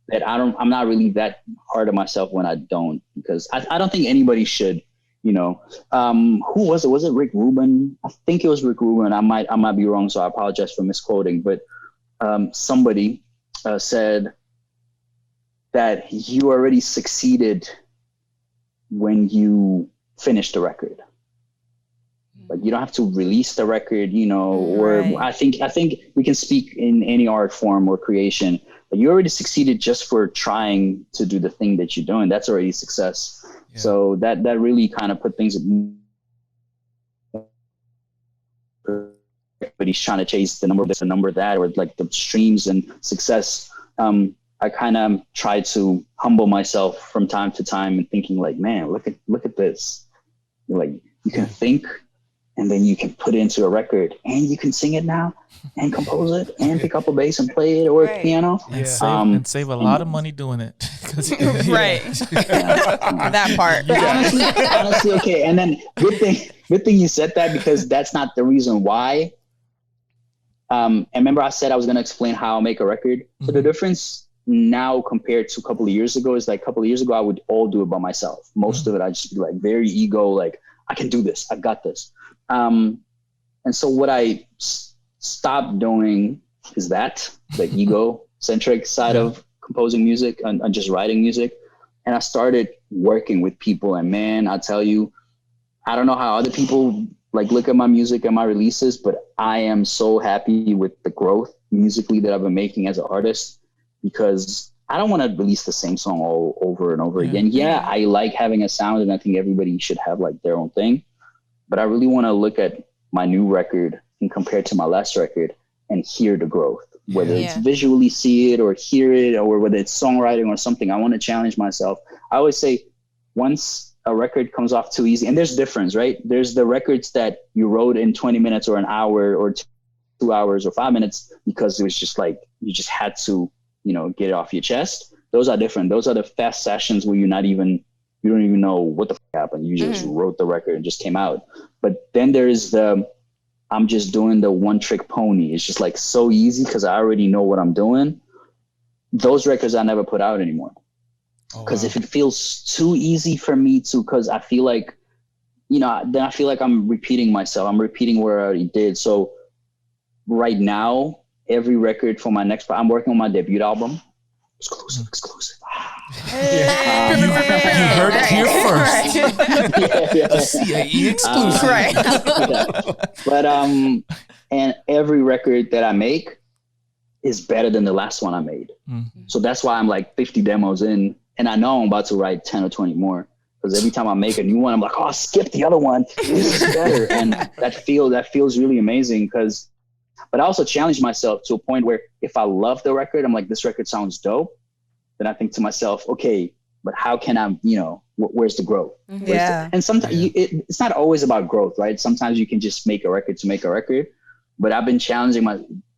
[SPEAKER 1] that I'm not really that hard on myself when I don't, because I don't think anybody should, you know. Who was it? Was it Rick Rubin? I think it was Rick Rubin. I might be wrong, so I apologize for misquoting. But somebody said that you already succeeded when you finish the record. Like, you don't have to release the record, you know, or I think we can speak in any art form or creation. But you already succeeded just for trying to do the thing that you're doing. That's already success. Yeah. So that really kind of put things. But he's trying to chase the number of this, the number of that, or like the streams and success. I kind of try to humble myself from time to time and thinking like, man, look at this. You're like, you can think, and then you can put it into a record, and you can sing it now, and compose it, and pick up a bass and play it, or piano.
[SPEAKER 2] Yeah. And save a lot of money doing it.
[SPEAKER 3] Right. That part.
[SPEAKER 1] But honestly, okay. And then good thing you said that, because that's not the reason why. And remember I said I was going to explain how I make a record. So the difference now compared to a couple of years ago is like, a couple of years ago, I would all do it by myself. Most of it, I just be like very ego, like, I can do this. I've got this. And so what I stopped doing is that, the ego-centric side of composing music and just writing music. And I started working with people. And man, I tell you, I don't know how other people like look at my music and my releases, but I am so happy with the growth musically that I've been making as an artist, because I don't want to release the same song all over and over again. Yeah, I like having a sound, and I think everybody should have like their own thing. But I really want to look at my new record and compare it to my last record and hear the growth, whether it's visually see it or hear it, or whether it's songwriting or something. I want to challenge myself. I always say, once a record comes off too easy, and there's difference, right? There's the records that you wrote in 20 minutes or an hour or 2 hours or 5 minutes because it was just like, you just had to, you know, get it off your chest. Those are different. Those are the fast sessions where you don't even know what the fuck happened. You just wrote the record and just came out. But then there's I'm just doing the one trick pony. It's just like so easy because I already know what I'm doing. Those records I never put out anymore. Because if it feels too easy for me to, because I feel like, you know, then I feel like I'm repeating myself. I'm repeating what I already did. So right now, every record for my next, I'm working on my debut album. Exclusive.
[SPEAKER 2] You heard it here first. CAE exclusive.
[SPEAKER 1] Right. But and every record that I make is better than the last one I made. So that's why I'm like 50 demos in, and I know I'm about to write 10 or 20 more. Because every time I make a new one, I'm like, oh, skip the other one. This is better. And that feels really amazing. But I also challenge myself to a point where if I love the record, I'm like, this record sounds dope. Then I think to myself, okay, but how can I, you know, where's the growth? And sometimes it's not always about growth, right? Sometimes you can just make a record to make a record. But I've been challenging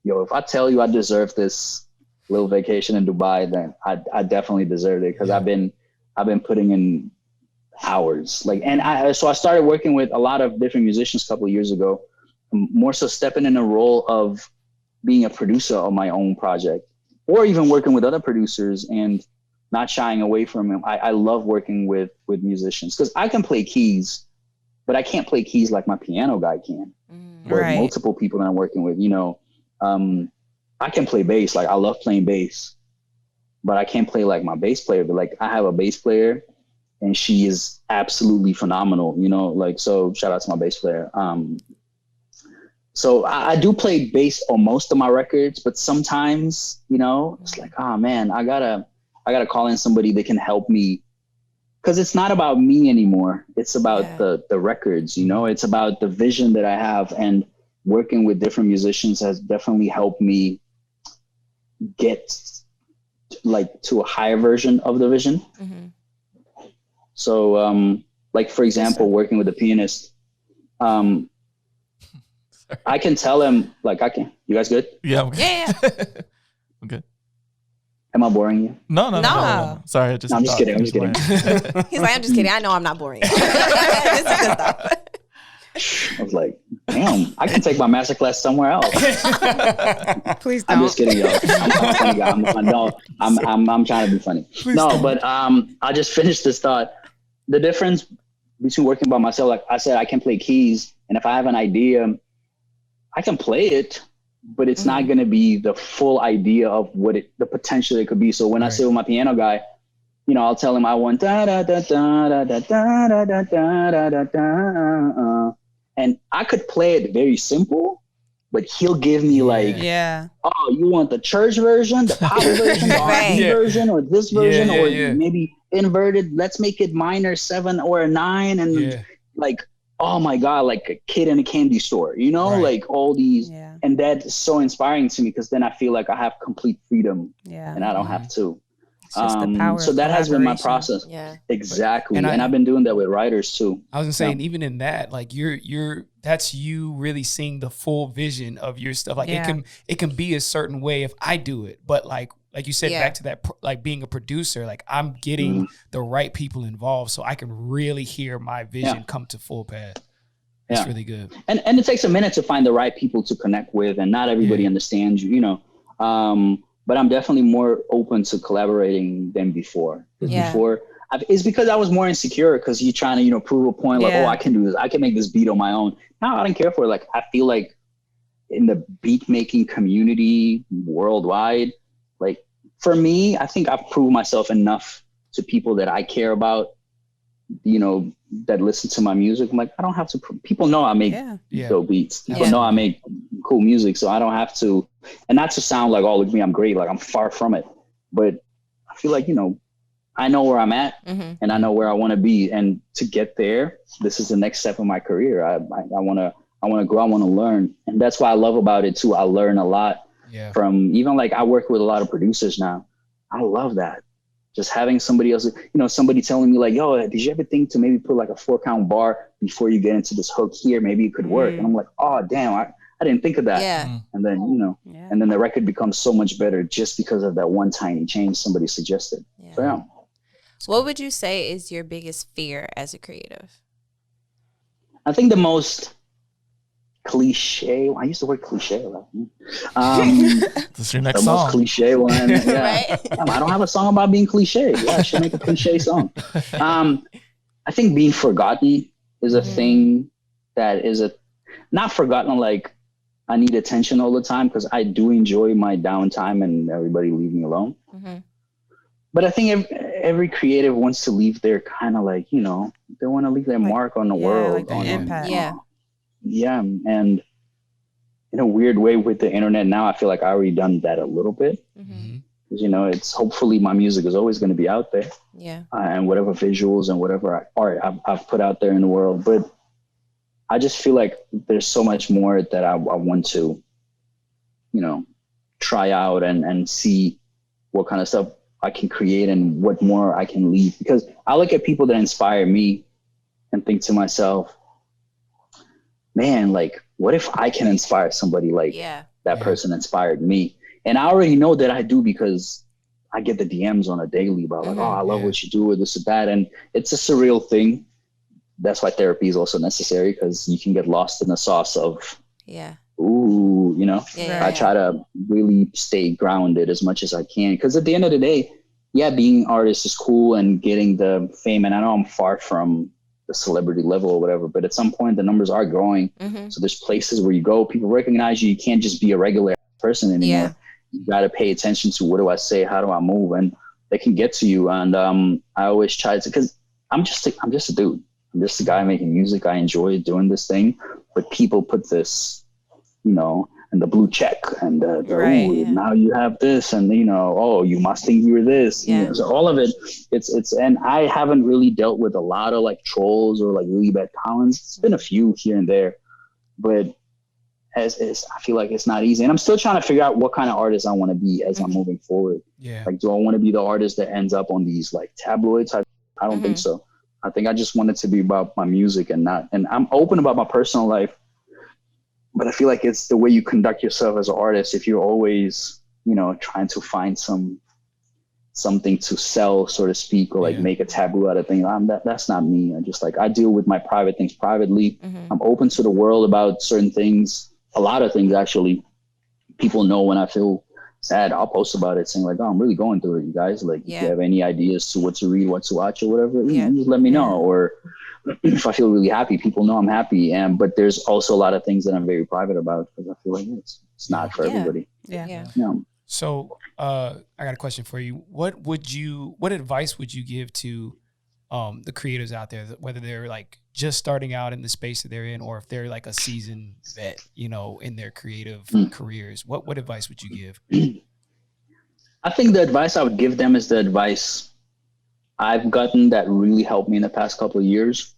[SPEAKER 1] if I tell you I deserve this little vacation in Dubai, then I definitely deserve it, because I've been putting in hours. So I started working with a lot of different musicians a couple of years ago, more so stepping in a role of being a producer of my own project, or even working with other producers and not shying away from them. I love working with musicians, because I can play keys, but I can't play keys like my piano guy can. Or multiple people that I'm working with, you know, I can play bass. Like, I love playing bass, but I can't play like my bass player. But like, I have a bass player, and she is absolutely phenomenal, you know, like, so shout out to my bass player. So I do play bass on most of my records, but sometimes, you know, it's like, oh man, I gotta call in somebody that can help me, because it's not about me anymore. It's about the records, you know, it's about the vision that I have, and working with different musicians has definitely helped me get like to a higher version of the vision. So, like, for example, working with a pianist, I can tell him, like, you guys good?
[SPEAKER 2] Yeah. I'm good.
[SPEAKER 4] Yeah.
[SPEAKER 2] I'm good.
[SPEAKER 1] Am I boring you?
[SPEAKER 2] No. Sorry. I'm just kidding.
[SPEAKER 4] He's like, I'm just kidding. I know I'm not boring. This is good stuff.
[SPEAKER 1] I was like, damn, I can take my masterclass somewhere else.
[SPEAKER 3] Please don't.
[SPEAKER 1] I'm just kidding, y'all. I'm a funny guy. I'm trying to be funny. Please don't. But I'll just finish this thought. The difference between working by myself, like I said, I can play keys, and if I have an idea, I can play it, but it's not going to be the full idea of what the potential it could be. So when I sit with my piano guy, you know, I'll tell him I want da da da da da da da da da da da, and I could play it very simple, but he'll give me like, oh, you want the church version, the pop version, the R&B version, or this version, or maybe inverted. Let's make it minor 7 or a 9, and like, oh my God, like a kid in a candy store, you know, like all these, and that's so inspiring to me because then I feel like I have complete freedom, and I don't have to. So that has been my process. Exactly. And I've been doing that with writers too.
[SPEAKER 5] I was gonna say, and even in that, like that's you really seeing the full vision of your stuff. Like it can be a certain way if I do it, but like you said, back to that, like being a producer, like I'm getting the right people involved so I can really hear my vision come to full pass. It's really good. And
[SPEAKER 1] it takes a minute to find the right people to connect with, and not everybody understands you, you know. But I'm definitely more open to collaborating than before. Before, it's because I was more insecure because you're trying to, you know, prove a point like, oh, I can do this. I can make this beat on my own. Now I don't care for it. Like, I feel like in the beat making community worldwide, like for me, I think I've proved myself enough to people that I care about, you know, that listen to my music. I'm like, I don't have to, people know I make dope beats. People know I make cool music, so I don't have to, and not to sound like, oh, look at me, I'm great. Like, I'm far from it. But I feel like, you know, I know where I'm at and I know where I want to be. And to get there, this is the next step of my career. I want to grow, I want to learn. And that's what I love about it too. I learn a lot from, even like I work with a lot of producers now. I love that. Just having somebody else, you know, somebody telling me like, yo, did you ever think to maybe put like a 4-count bar before you get into this hook here? Maybe it could work. And I'm like, oh, damn, I didn't think of that. And then, you know, and then the record becomes so much better just because of that one tiny change somebody suggested. So,
[SPEAKER 4] what would you say is your biggest fear as a creative?
[SPEAKER 1] I think the most cliche, I used the word cliche a lot.
[SPEAKER 2] This is your next song.
[SPEAKER 1] Most cliche one. I don't have a song about being cliche. I should make a cliche song. I think being forgotten is a thing that is not forgotten like I need attention all the time, because I do enjoy my downtime and everybody leave me alone. But I think every creative wants to leave their kind of like, you know, they want to leave their mark on the world.
[SPEAKER 3] Like impact.
[SPEAKER 1] And in a weird way with the internet now, I feel like I already done that a little bit. Because, you know, it's hopefully my music is always going to be out there. And whatever visuals and whatever art I've put out there in the world. But I just feel like there's so much more that I want to, you know, try out and see what kind of stuff I can create and what more I can leave. Because I look at people that inspire me and think to myself, man, like, what if I can inspire somebody like that person inspired me? And I already know that I do, because I get the DMs on a daily about like, oh, I love what you do, or this or that. And it's a surreal thing. That's why therapy is also necessary, because you can get lost in the sauce of, ooh, you know, I try to really stay grounded as much as I can. Because at the end of the day, being an artist is cool and getting the fame. And I know I'm far from the celebrity level or whatever, but at some point the numbers are growing. So there's places where you go, people recognize you. You can't just be a regular person anymore. You got to pay attention to, what do I say? How do I move? And they can get to you. And I always try to, because I'm just a dude. I'm just a guy making music. I enjoy doing this thing, but people put this, you know, and the blue check and now you have this, and you know, oh, you must think you were this. You know, so all of it, it's and I haven't really dealt with a lot of like trolls or like really bad comments. It's been a few here and there, but I feel like it's not easy, and I'm still trying to figure out what kind of artist I want to be as I'm moving forward. Like, do I want to be the artist that ends up on these like tabloid type? I don't think so. I think I just want it to be about my music and I'm open about my personal life. But I feel like it's the way you conduct yourself as an artist. If you're always, you know, trying to find some something to sell, so to speak, or like make a taboo out of things. That's not me. I deal with my private things privately. I'm open to the world about certain things, a lot of things actually. People know when I feel sad, I'll post about it saying like, oh, I'm really going through it, you guys. Like, if you have any ideas to what to read, what to watch or whatever, just let me know. Or if I feel really happy, people know I'm happy. But there's also a lot of things that I'm very private about because I feel like it's not for everybody.
[SPEAKER 3] Yeah.
[SPEAKER 5] So I got a question for you. What advice would you give to the creatives out there, whether they're like just starting out in the space that they're in, or if they're like a seasoned vet, in their creative careers? What advice would you give?
[SPEAKER 1] I think the advice I would give them is the advice I've gotten that really helped me in the past couple of years.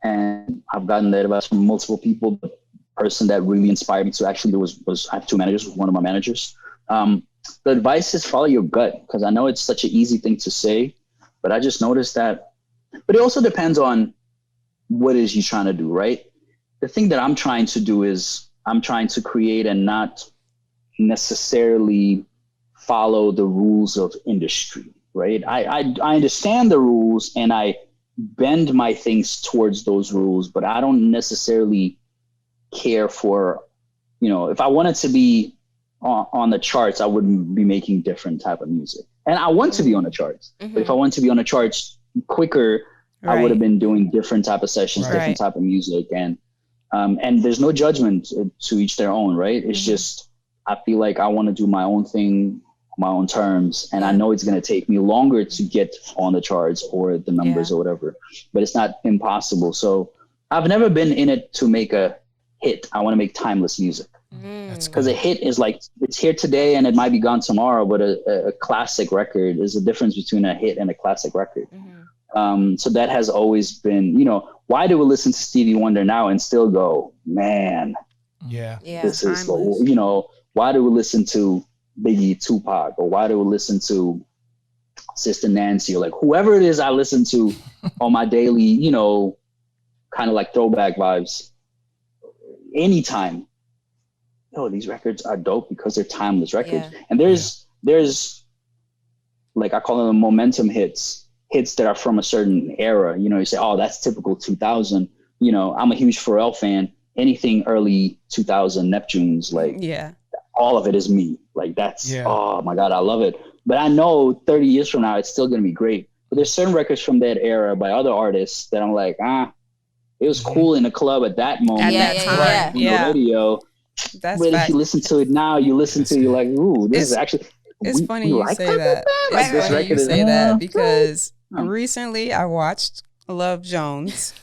[SPEAKER 1] And I've gotten that advice from multiple people. The person that really inspired me to actually do was I have two managers, one of my managers. The advice is follow your gut, because I know it's such an easy thing to say, but I just noticed that, but it also depends on what it is you're trying to do, right? The thing that I'm trying to do is I'm trying to create and not necessarily follow the rules of industry, right? I understand the rules and I bend my things towards those rules, but I don't necessarily care for, if I wanted to be on the charts, I wouldn't be making different type of music. And I want to be on the charts, but if I want to be on the charts quicker, I would have been doing different type of sessions, different type of music. And there's no judgment to each their own, right? It's just, I feel like I want to do my own thing, my own terms. And I know it's going to take me longer to get on the charts or the numbers or whatever, but it's not impossible. So I've never been in it to make a hit. I want to make timeless music. Because a hit is like, it's here today and it might be gone tomorrow, but a classic record is the difference between a hit and a classic record. So that has always been, why do we listen to Stevie Wonder now and still go, man, this is, why do we listen to Biggie, Tupac, or why do we listen to Sister Nancy, or like whoever it is I listen to on my daily, kind of like throwback vibes anytime. These records are dope because they're timeless records. And there's like, I call them momentum hits that are from a certain era. You say, oh, that's typical 2000. I'm a huge Pharrell fan. Anything early 2000 Neptunes, like all of it is me. Like that's, oh my God, I love it. But I know 30 years from now, it's still going to be great. But there's certain records from that era by other artists that I'm like, it was cool in the club at that moment.
[SPEAKER 3] At that time.
[SPEAKER 1] On the radio.
[SPEAKER 3] That's
[SPEAKER 1] but if you listen to it now, you're like, ooh, this is actually.
[SPEAKER 3] It's funny you say that. It's funny you say that because recently I watched Love Jones.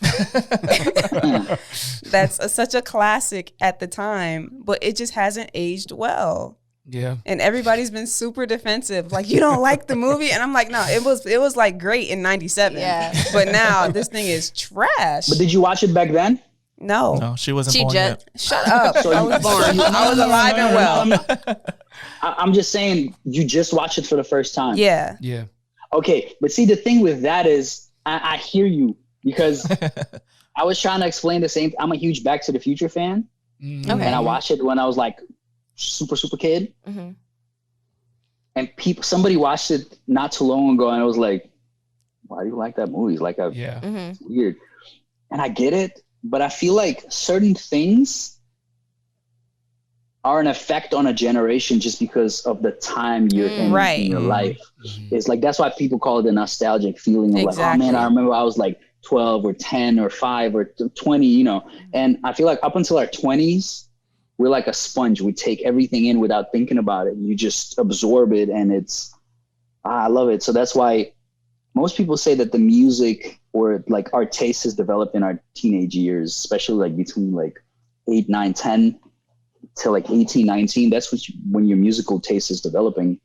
[SPEAKER 3] That's such a classic at the time, but it just hasn't aged well.
[SPEAKER 5] Yeah.
[SPEAKER 3] And everybody's been super defensive. Like, you don't like the movie? And I'm like, no, it was like great in 97. Yeah. But now this thing is trash.
[SPEAKER 1] But did you watch it back then?
[SPEAKER 3] No,
[SPEAKER 2] she wasn't born yet.
[SPEAKER 3] Shut up. I was born. I was alive and well.
[SPEAKER 1] I'm just saying, you just watched it for the first time.
[SPEAKER 3] Yeah.
[SPEAKER 1] Okay, but see, the thing with that is, I hear you, because I was trying to explain the same. I'm a huge Back to the Future fan, and I watched it when I was like super kid. And somebody watched it not too long ago, and I was like, "Why do you like that movie?" It's like it's weird, and I get it. But I feel like certain things are an effect on a generation just because of the time you're in your life. It's like, that's why people call it a nostalgic feeling of like, oh man, I remember I was like 12 or 10 or 5 or 20, And I feel like up until our 20s, we're like a sponge. We take everything in without thinking about it. You just absorb it, and I love it. So that's why most people say that the music or like our taste has developed in our teenage years, especially like between like 8, 9, 10 to like 18, 19. That's when your musical taste is developing.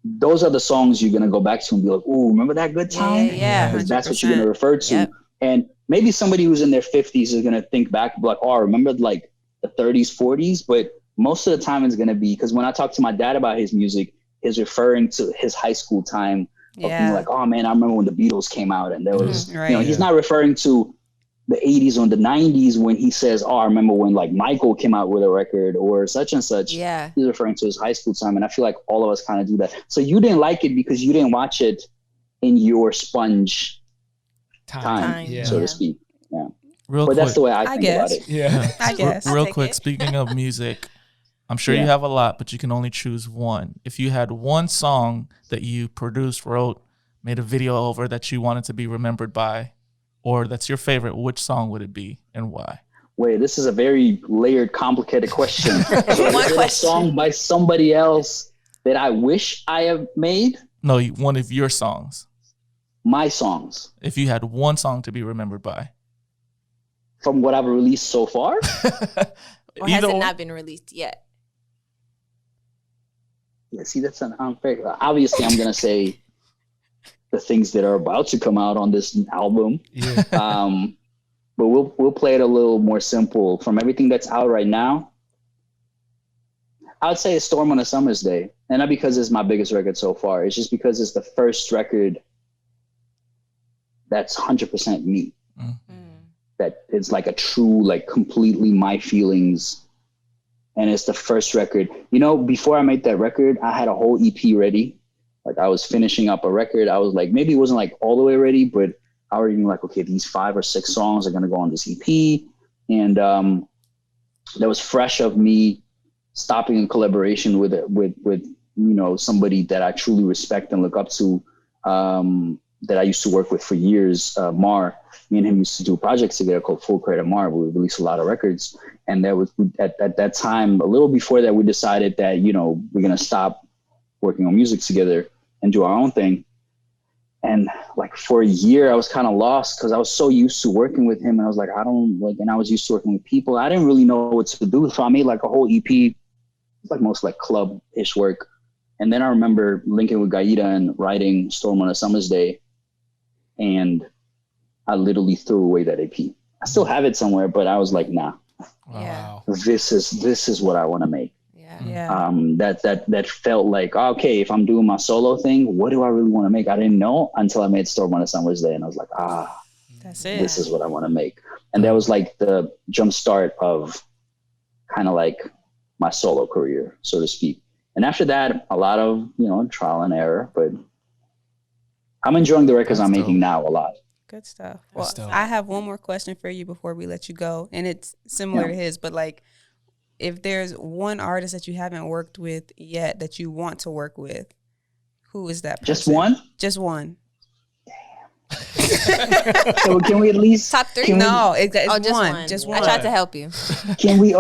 [SPEAKER 1] Those are the songs you're going to go back to and be like, "Ooh, remember that good time?"
[SPEAKER 3] Yeah.
[SPEAKER 1] That's what you're going to refer to. And maybe somebody who's in their 50s is going to think back like, "Oh, I remember like the 30s, 40s." But most of the time it's going to be, because when I talk to my dad about his music, he's referring to his high school time. Being like, "Oh man, I remember when the Beatles came out," and there was, he's not referring to the 80s or the 90s when he says, oh, I remember when like Michael came out with a record or such and such.
[SPEAKER 4] Yeah.
[SPEAKER 1] He's referring to his high school time. And I feel like all of us kind of do that. So you didn't like it because you didn't watch it in your sponge time so to speak. Yeah.
[SPEAKER 2] Real
[SPEAKER 1] but
[SPEAKER 2] quick,
[SPEAKER 1] that's the way I think about it.
[SPEAKER 5] Yeah.
[SPEAKER 3] I guess.
[SPEAKER 2] Real quick, speaking of music, I'm sure you have a lot, but you can only choose one. If you had one song that you produced, wrote, made a video over that you wanted to be remembered by, or that's your favorite, which song would it be and why?
[SPEAKER 1] Wait, this is a very layered, complicated question. So
[SPEAKER 4] One
[SPEAKER 1] is it a song by somebody else that I wish I have made?
[SPEAKER 2] No, one of your songs.
[SPEAKER 1] My songs.
[SPEAKER 2] If you had one song to be remembered by.
[SPEAKER 1] From what I've released so far?
[SPEAKER 4] Or has it not been released yet?
[SPEAKER 1] Yeah, see, that's an unfair. Obviously, I'm going to say the things that are about to come out on this album.
[SPEAKER 5] Yeah.
[SPEAKER 1] But we'll play it a little more simple. From everything that's out right now, I would say A Storm on a Summer's Day. And not because it's my biggest record so far. It's just because it's the first record that's 100% me.
[SPEAKER 2] Mm-hmm.
[SPEAKER 1] That it's like a true, like completely my feelings. And it's the first record. You know, before I made that record, I had a whole EP ready. Like I was finishing up a record. I was like, maybe it wasn't like all the way ready, but I already knew like, okay, these 5 or 6 songs are going to go on this EP. And that was fresh of me stopping in collaboration with you know, somebody that I truly respect and look up to, that I used to work with for years, Mar. Me and him used to do projects together called Full Credit Mar. We released a lot of records. And that was at that time, a little before that, we decided that, you know, we're going to stop working on music together and do our own thing. And like for a year, I was kind of lost because I was so used to working with him. And I was like, and I was used to working with people. I didn't really know what to do. So I made like a whole EP. It's like most like club-ish work. And then I remember linking with Gaida and writing Storm on a Summer's Day. And I literally threw away that EP. I still have it somewhere, but I was like, nah,
[SPEAKER 5] Wow.
[SPEAKER 1] this is what I want to make.
[SPEAKER 3] Yeah.
[SPEAKER 1] That felt like, okay, if I'm doing my solo thing, what do I really want to make? I didn't know until I made Storm on a Summer's Day. And I was like,
[SPEAKER 3] that's it.
[SPEAKER 1] This is what I want to make. And that was like the jump start of kind of like my solo career, so to speak. And after that, a lot of, you know, trial and error, but I'm enjoying the records I'm making now a lot.
[SPEAKER 3] Good stuff. Well, I have one more question for you before we let you go. And it's similar to his, but like, if there's one artist that you haven't worked with yet that you want to work with, who is that person?
[SPEAKER 1] Just one?
[SPEAKER 3] Just one.
[SPEAKER 1] So can we at least
[SPEAKER 4] top 3?
[SPEAKER 3] No, it's
[SPEAKER 4] just
[SPEAKER 3] one. Just one.
[SPEAKER 4] I tried to help you.
[SPEAKER 1] Can we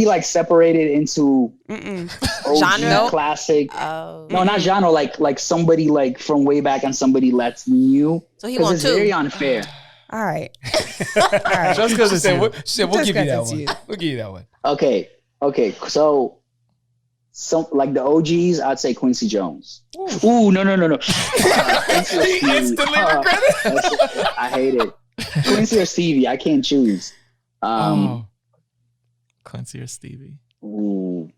[SPEAKER 1] like separate it into OG,
[SPEAKER 4] genre,
[SPEAKER 1] classic?
[SPEAKER 4] Oh.
[SPEAKER 1] No, not genre. Like somebody like from way back and somebody that's new.
[SPEAKER 4] So he wants 2.
[SPEAKER 1] It's very unfair.
[SPEAKER 3] All right. All right.
[SPEAKER 5] Just because she said, we'll give you that one.
[SPEAKER 3] You.
[SPEAKER 5] We'll give you that one.
[SPEAKER 1] Okay. So some like the OGs, I'd say Quincy Jones. Ooh, no.
[SPEAKER 5] He instantly regret it.
[SPEAKER 1] I hate it. Quincy or Stevie, I can't choose.
[SPEAKER 2] Quincy or Stevie.
[SPEAKER 1] Ooh.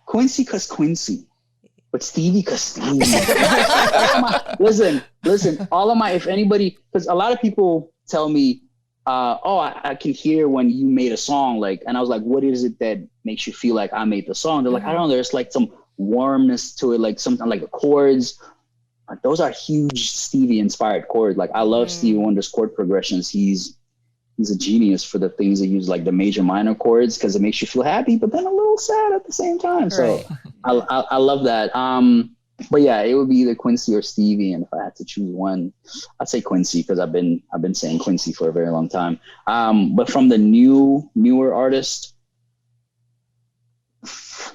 [SPEAKER 1] Quincy cause Quincy. But Stevie cause Stevie. Listen, all of my, if anybody, because a lot of people tell me, I can hear when you made a song, like, and I was like, what is it that makes you feel like I made the song? They're like, I don't know, there's like some warmness to it, like something like the chords. Like, those are huge Stevie inspired chords. Like I love Stevie Wonder's chord progressions. He's a genius for the things that use like the major minor chords because it makes you feel happy, but then a little sad at the same time. So I love that. But yeah, it would be either Quincy or Stevie. And if I had to choose one, I'd say Quincy because I've been saying Quincy for a very long time. But from the newer artist,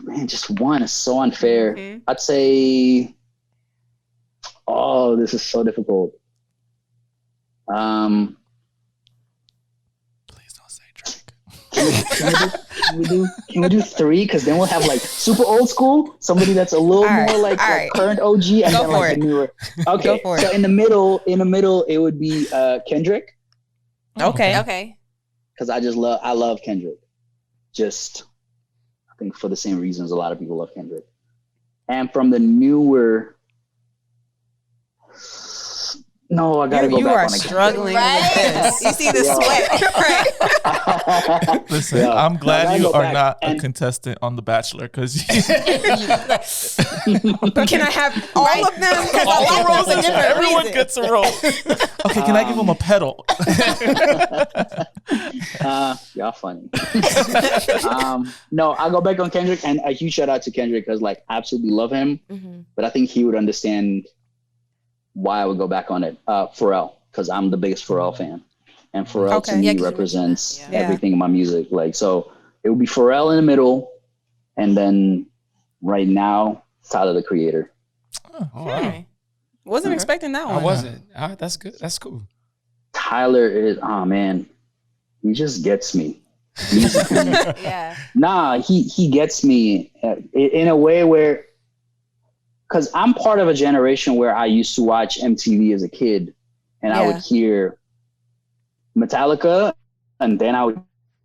[SPEAKER 1] man, just one is so unfair. Mm-hmm. I'd say, this is so difficult.
[SPEAKER 2] Please don't say Drake.
[SPEAKER 1] Can we do 3? Because then we'll have like super old school, somebody that's a little more like current OG, and then like the newer. Okay, so in the middle, it would be Kendrick.
[SPEAKER 3] Okay.
[SPEAKER 1] Because I love Kendrick. Just, I think for the same reasons a lot of people love Kendrick. And from the newer, No, I gotta go back on it.
[SPEAKER 3] You are struggling with this.
[SPEAKER 4] You see the
[SPEAKER 2] sweat. Listen, I'm glad you are not a contestant on The Bachelor because.
[SPEAKER 3] But can I have all of them? Because
[SPEAKER 2] all the roles in different Everyone gets a role. Okay, can I give him a pedal?
[SPEAKER 1] Y'all funny. No, I'll go back on Kendrick, and a huge shout out to Kendrick because like absolutely love him, but I think he would understand why I would go back on it. Pharrell, because I'm the biggest Pharrell fan, and Pharrell to me represents everything in my music. Like, so it would be Pharrell in the middle, and then right now Tyler the Creator.
[SPEAKER 5] Oh, wow.
[SPEAKER 3] Wasn't expecting that one.
[SPEAKER 5] I wasn't. That's good. That's cool.
[SPEAKER 1] Tyler is, oh man, he just gets me.
[SPEAKER 4] Yeah.
[SPEAKER 1] Nah, he gets me in a way where, because I'm part of a generation where I used to watch MTV as a kid, and I would hear Metallica, and then I would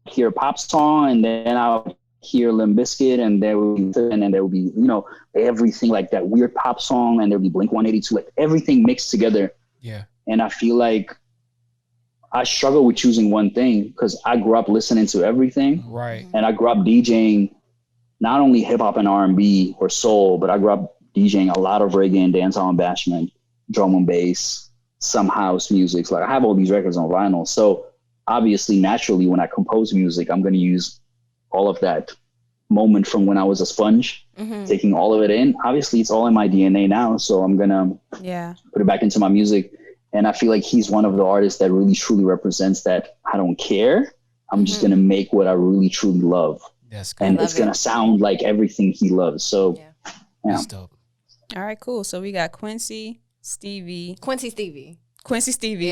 [SPEAKER 1] hear a pop song, and then I would hear Limp Bizkit, and there would be, you know, everything like that weird pop song, and there would be Blink-182, like everything mixed together.
[SPEAKER 5] Yeah.
[SPEAKER 1] And I feel like I struggle with choosing one thing because I grew up listening to everything.
[SPEAKER 5] Right.
[SPEAKER 1] And I grew up DJing not only hip hop and R&B or soul, but I grew up DJing a lot of reggae and dancehall and bashment, drum and bass, some house music. Like I have all these records on vinyl. So obviously, naturally, when I compose music, I'm going to use all of that moment from when I was a sponge, taking all of it in. Obviously, it's all in my DNA now. So I'm going to put it back into my music. And I feel like he's one of the artists that really truly represents that. I don't care. I'm just going to make what I really truly love.
[SPEAKER 5] That's good.
[SPEAKER 1] And it's going to sound like everything he loves. So
[SPEAKER 5] that's dope.
[SPEAKER 3] All right, cool. So we got Quincy Stevie.
[SPEAKER 4] Yeah.
[SPEAKER 1] Quincy Stevie,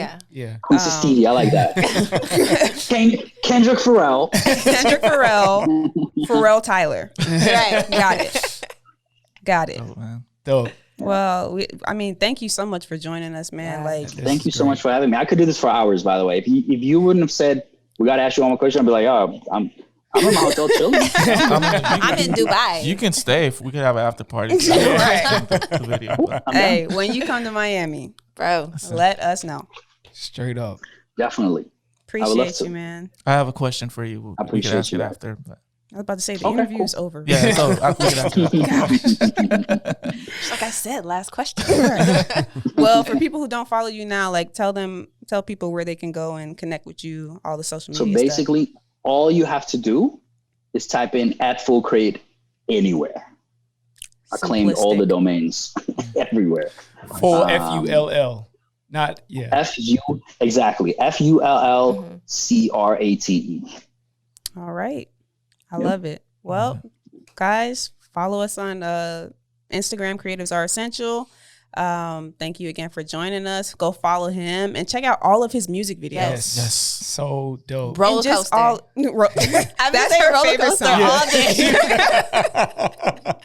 [SPEAKER 1] I like that. Kendrick Pharrell.
[SPEAKER 3] Pharrell Tyler.
[SPEAKER 4] Right.
[SPEAKER 3] Got it.
[SPEAKER 2] Oh, man.
[SPEAKER 5] Dope.
[SPEAKER 3] Well, thank you so much for joining us, man.
[SPEAKER 1] Thank you so much for having me. I could do this for hours, by the way. If you wouldn't have said, we got to ask you one more question, I'd be like, oh, I'm in my hotel chilling.
[SPEAKER 4] I'm in Dubai.
[SPEAKER 2] You can stay if we could have an after party. The video,
[SPEAKER 3] hey, when you come to Miami,
[SPEAKER 4] bro,
[SPEAKER 3] let us know.
[SPEAKER 5] Straight up.
[SPEAKER 1] Definitely.
[SPEAKER 3] Appreciate you, man.
[SPEAKER 2] I have a question for you.
[SPEAKER 1] I appreciate
[SPEAKER 2] we can ask
[SPEAKER 1] you
[SPEAKER 2] it after. But.
[SPEAKER 3] I was about to say the interview is over.
[SPEAKER 2] Yeah, it's over.
[SPEAKER 4] Like I said, last question.
[SPEAKER 3] Well, for people who don't follow you now, like tell people where they can go and connect with you, all the social media.
[SPEAKER 1] So basically, all you have to do is type in @FullCrate anywhere. I claimed all the domains everywhere.
[SPEAKER 5] Full FULL. Not
[SPEAKER 1] exactly. FULLCRATE.
[SPEAKER 3] All right. I love it. Well, guys, follow us on Instagram. Creatives Are Essential. Thank you again for joining us. Go follow him and check out all of his music videos.
[SPEAKER 5] Yes. So dope.
[SPEAKER 4] Roller coaster.
[SPEAKER 3] That's her favorite song. All day.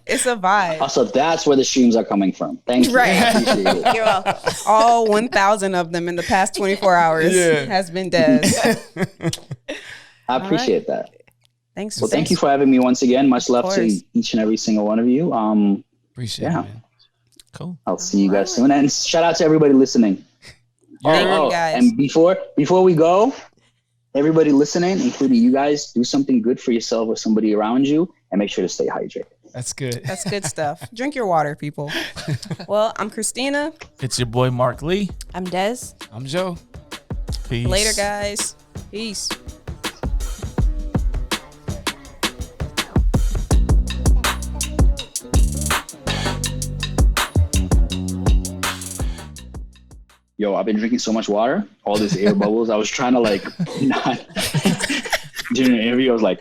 [SPEAKER 3] It's a vibe.
[SPEAKER 1] Also, that's where the streams are coming from. Thank you.
[SPEAKER 3] Right.
[SPEAKER 1] I appreciate it.
[SPEAKER 4] You're welcome.
[SPEAKER 3] All 1,000 of them in the past 24 hours has been Des.
[SPEAKER 1] I appreciate that.
[SPEAKER 3] Thanks.
[SPEAKER 1] Well, thank you for having me once again. Much love to each and every single one of you.
[SPEAKER 5] Appreciate it, man.
[SPEAKER 2] Cool.
[SPEAKER 1] I'll see you guys soon. And shout out to everybody listening.
[SPEAKER 3] Thank you guys.
[SPEAKER 1] And before we go, everybody listening, including you guys, do something good for yourself or somebody around you and make sure to stay hydrated.
[SPEAKER 5] That's good.
[SPEAKER 3] That's good stuff. Drink your water, people. Well, I'm Christina.
[SPEAKER 2] It's your boy, Mark Lee.
[SPEAKER 4] I'm Des.
[SPEAKER 5] I'm Joe.
[SPEAKER 2] Peace.
[SPEAKER 3] Later, guys. Peace.
[SPEAKER 1] Yo, I've been drinking so much water, all this air bubbles. I was trying to not during the interview. I was like,